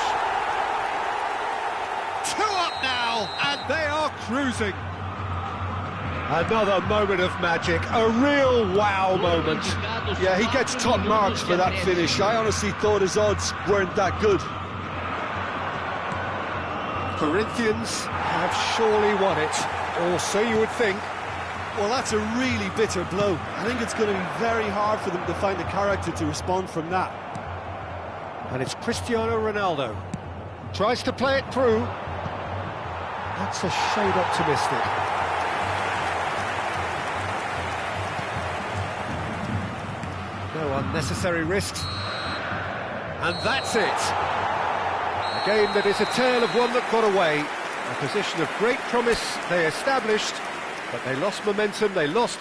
2 up now, and they are cruising. Another moment of magic, a real wow moment. Yeah, he gets top marks for that finish. I honestly thought his odds weren't that good. Corinthians have surely won it, or so you would think. Well, that's a really bitter blow. I think it's going to be very hard for them to find the character to respond from that. And it's Cristiano Ronaldo. Tries to play it through. That's a shade optimistic. No unnecessary risks. And that's it. A game that is a tale of one that got away. A position of great promise they established, but they lost momentum, they lost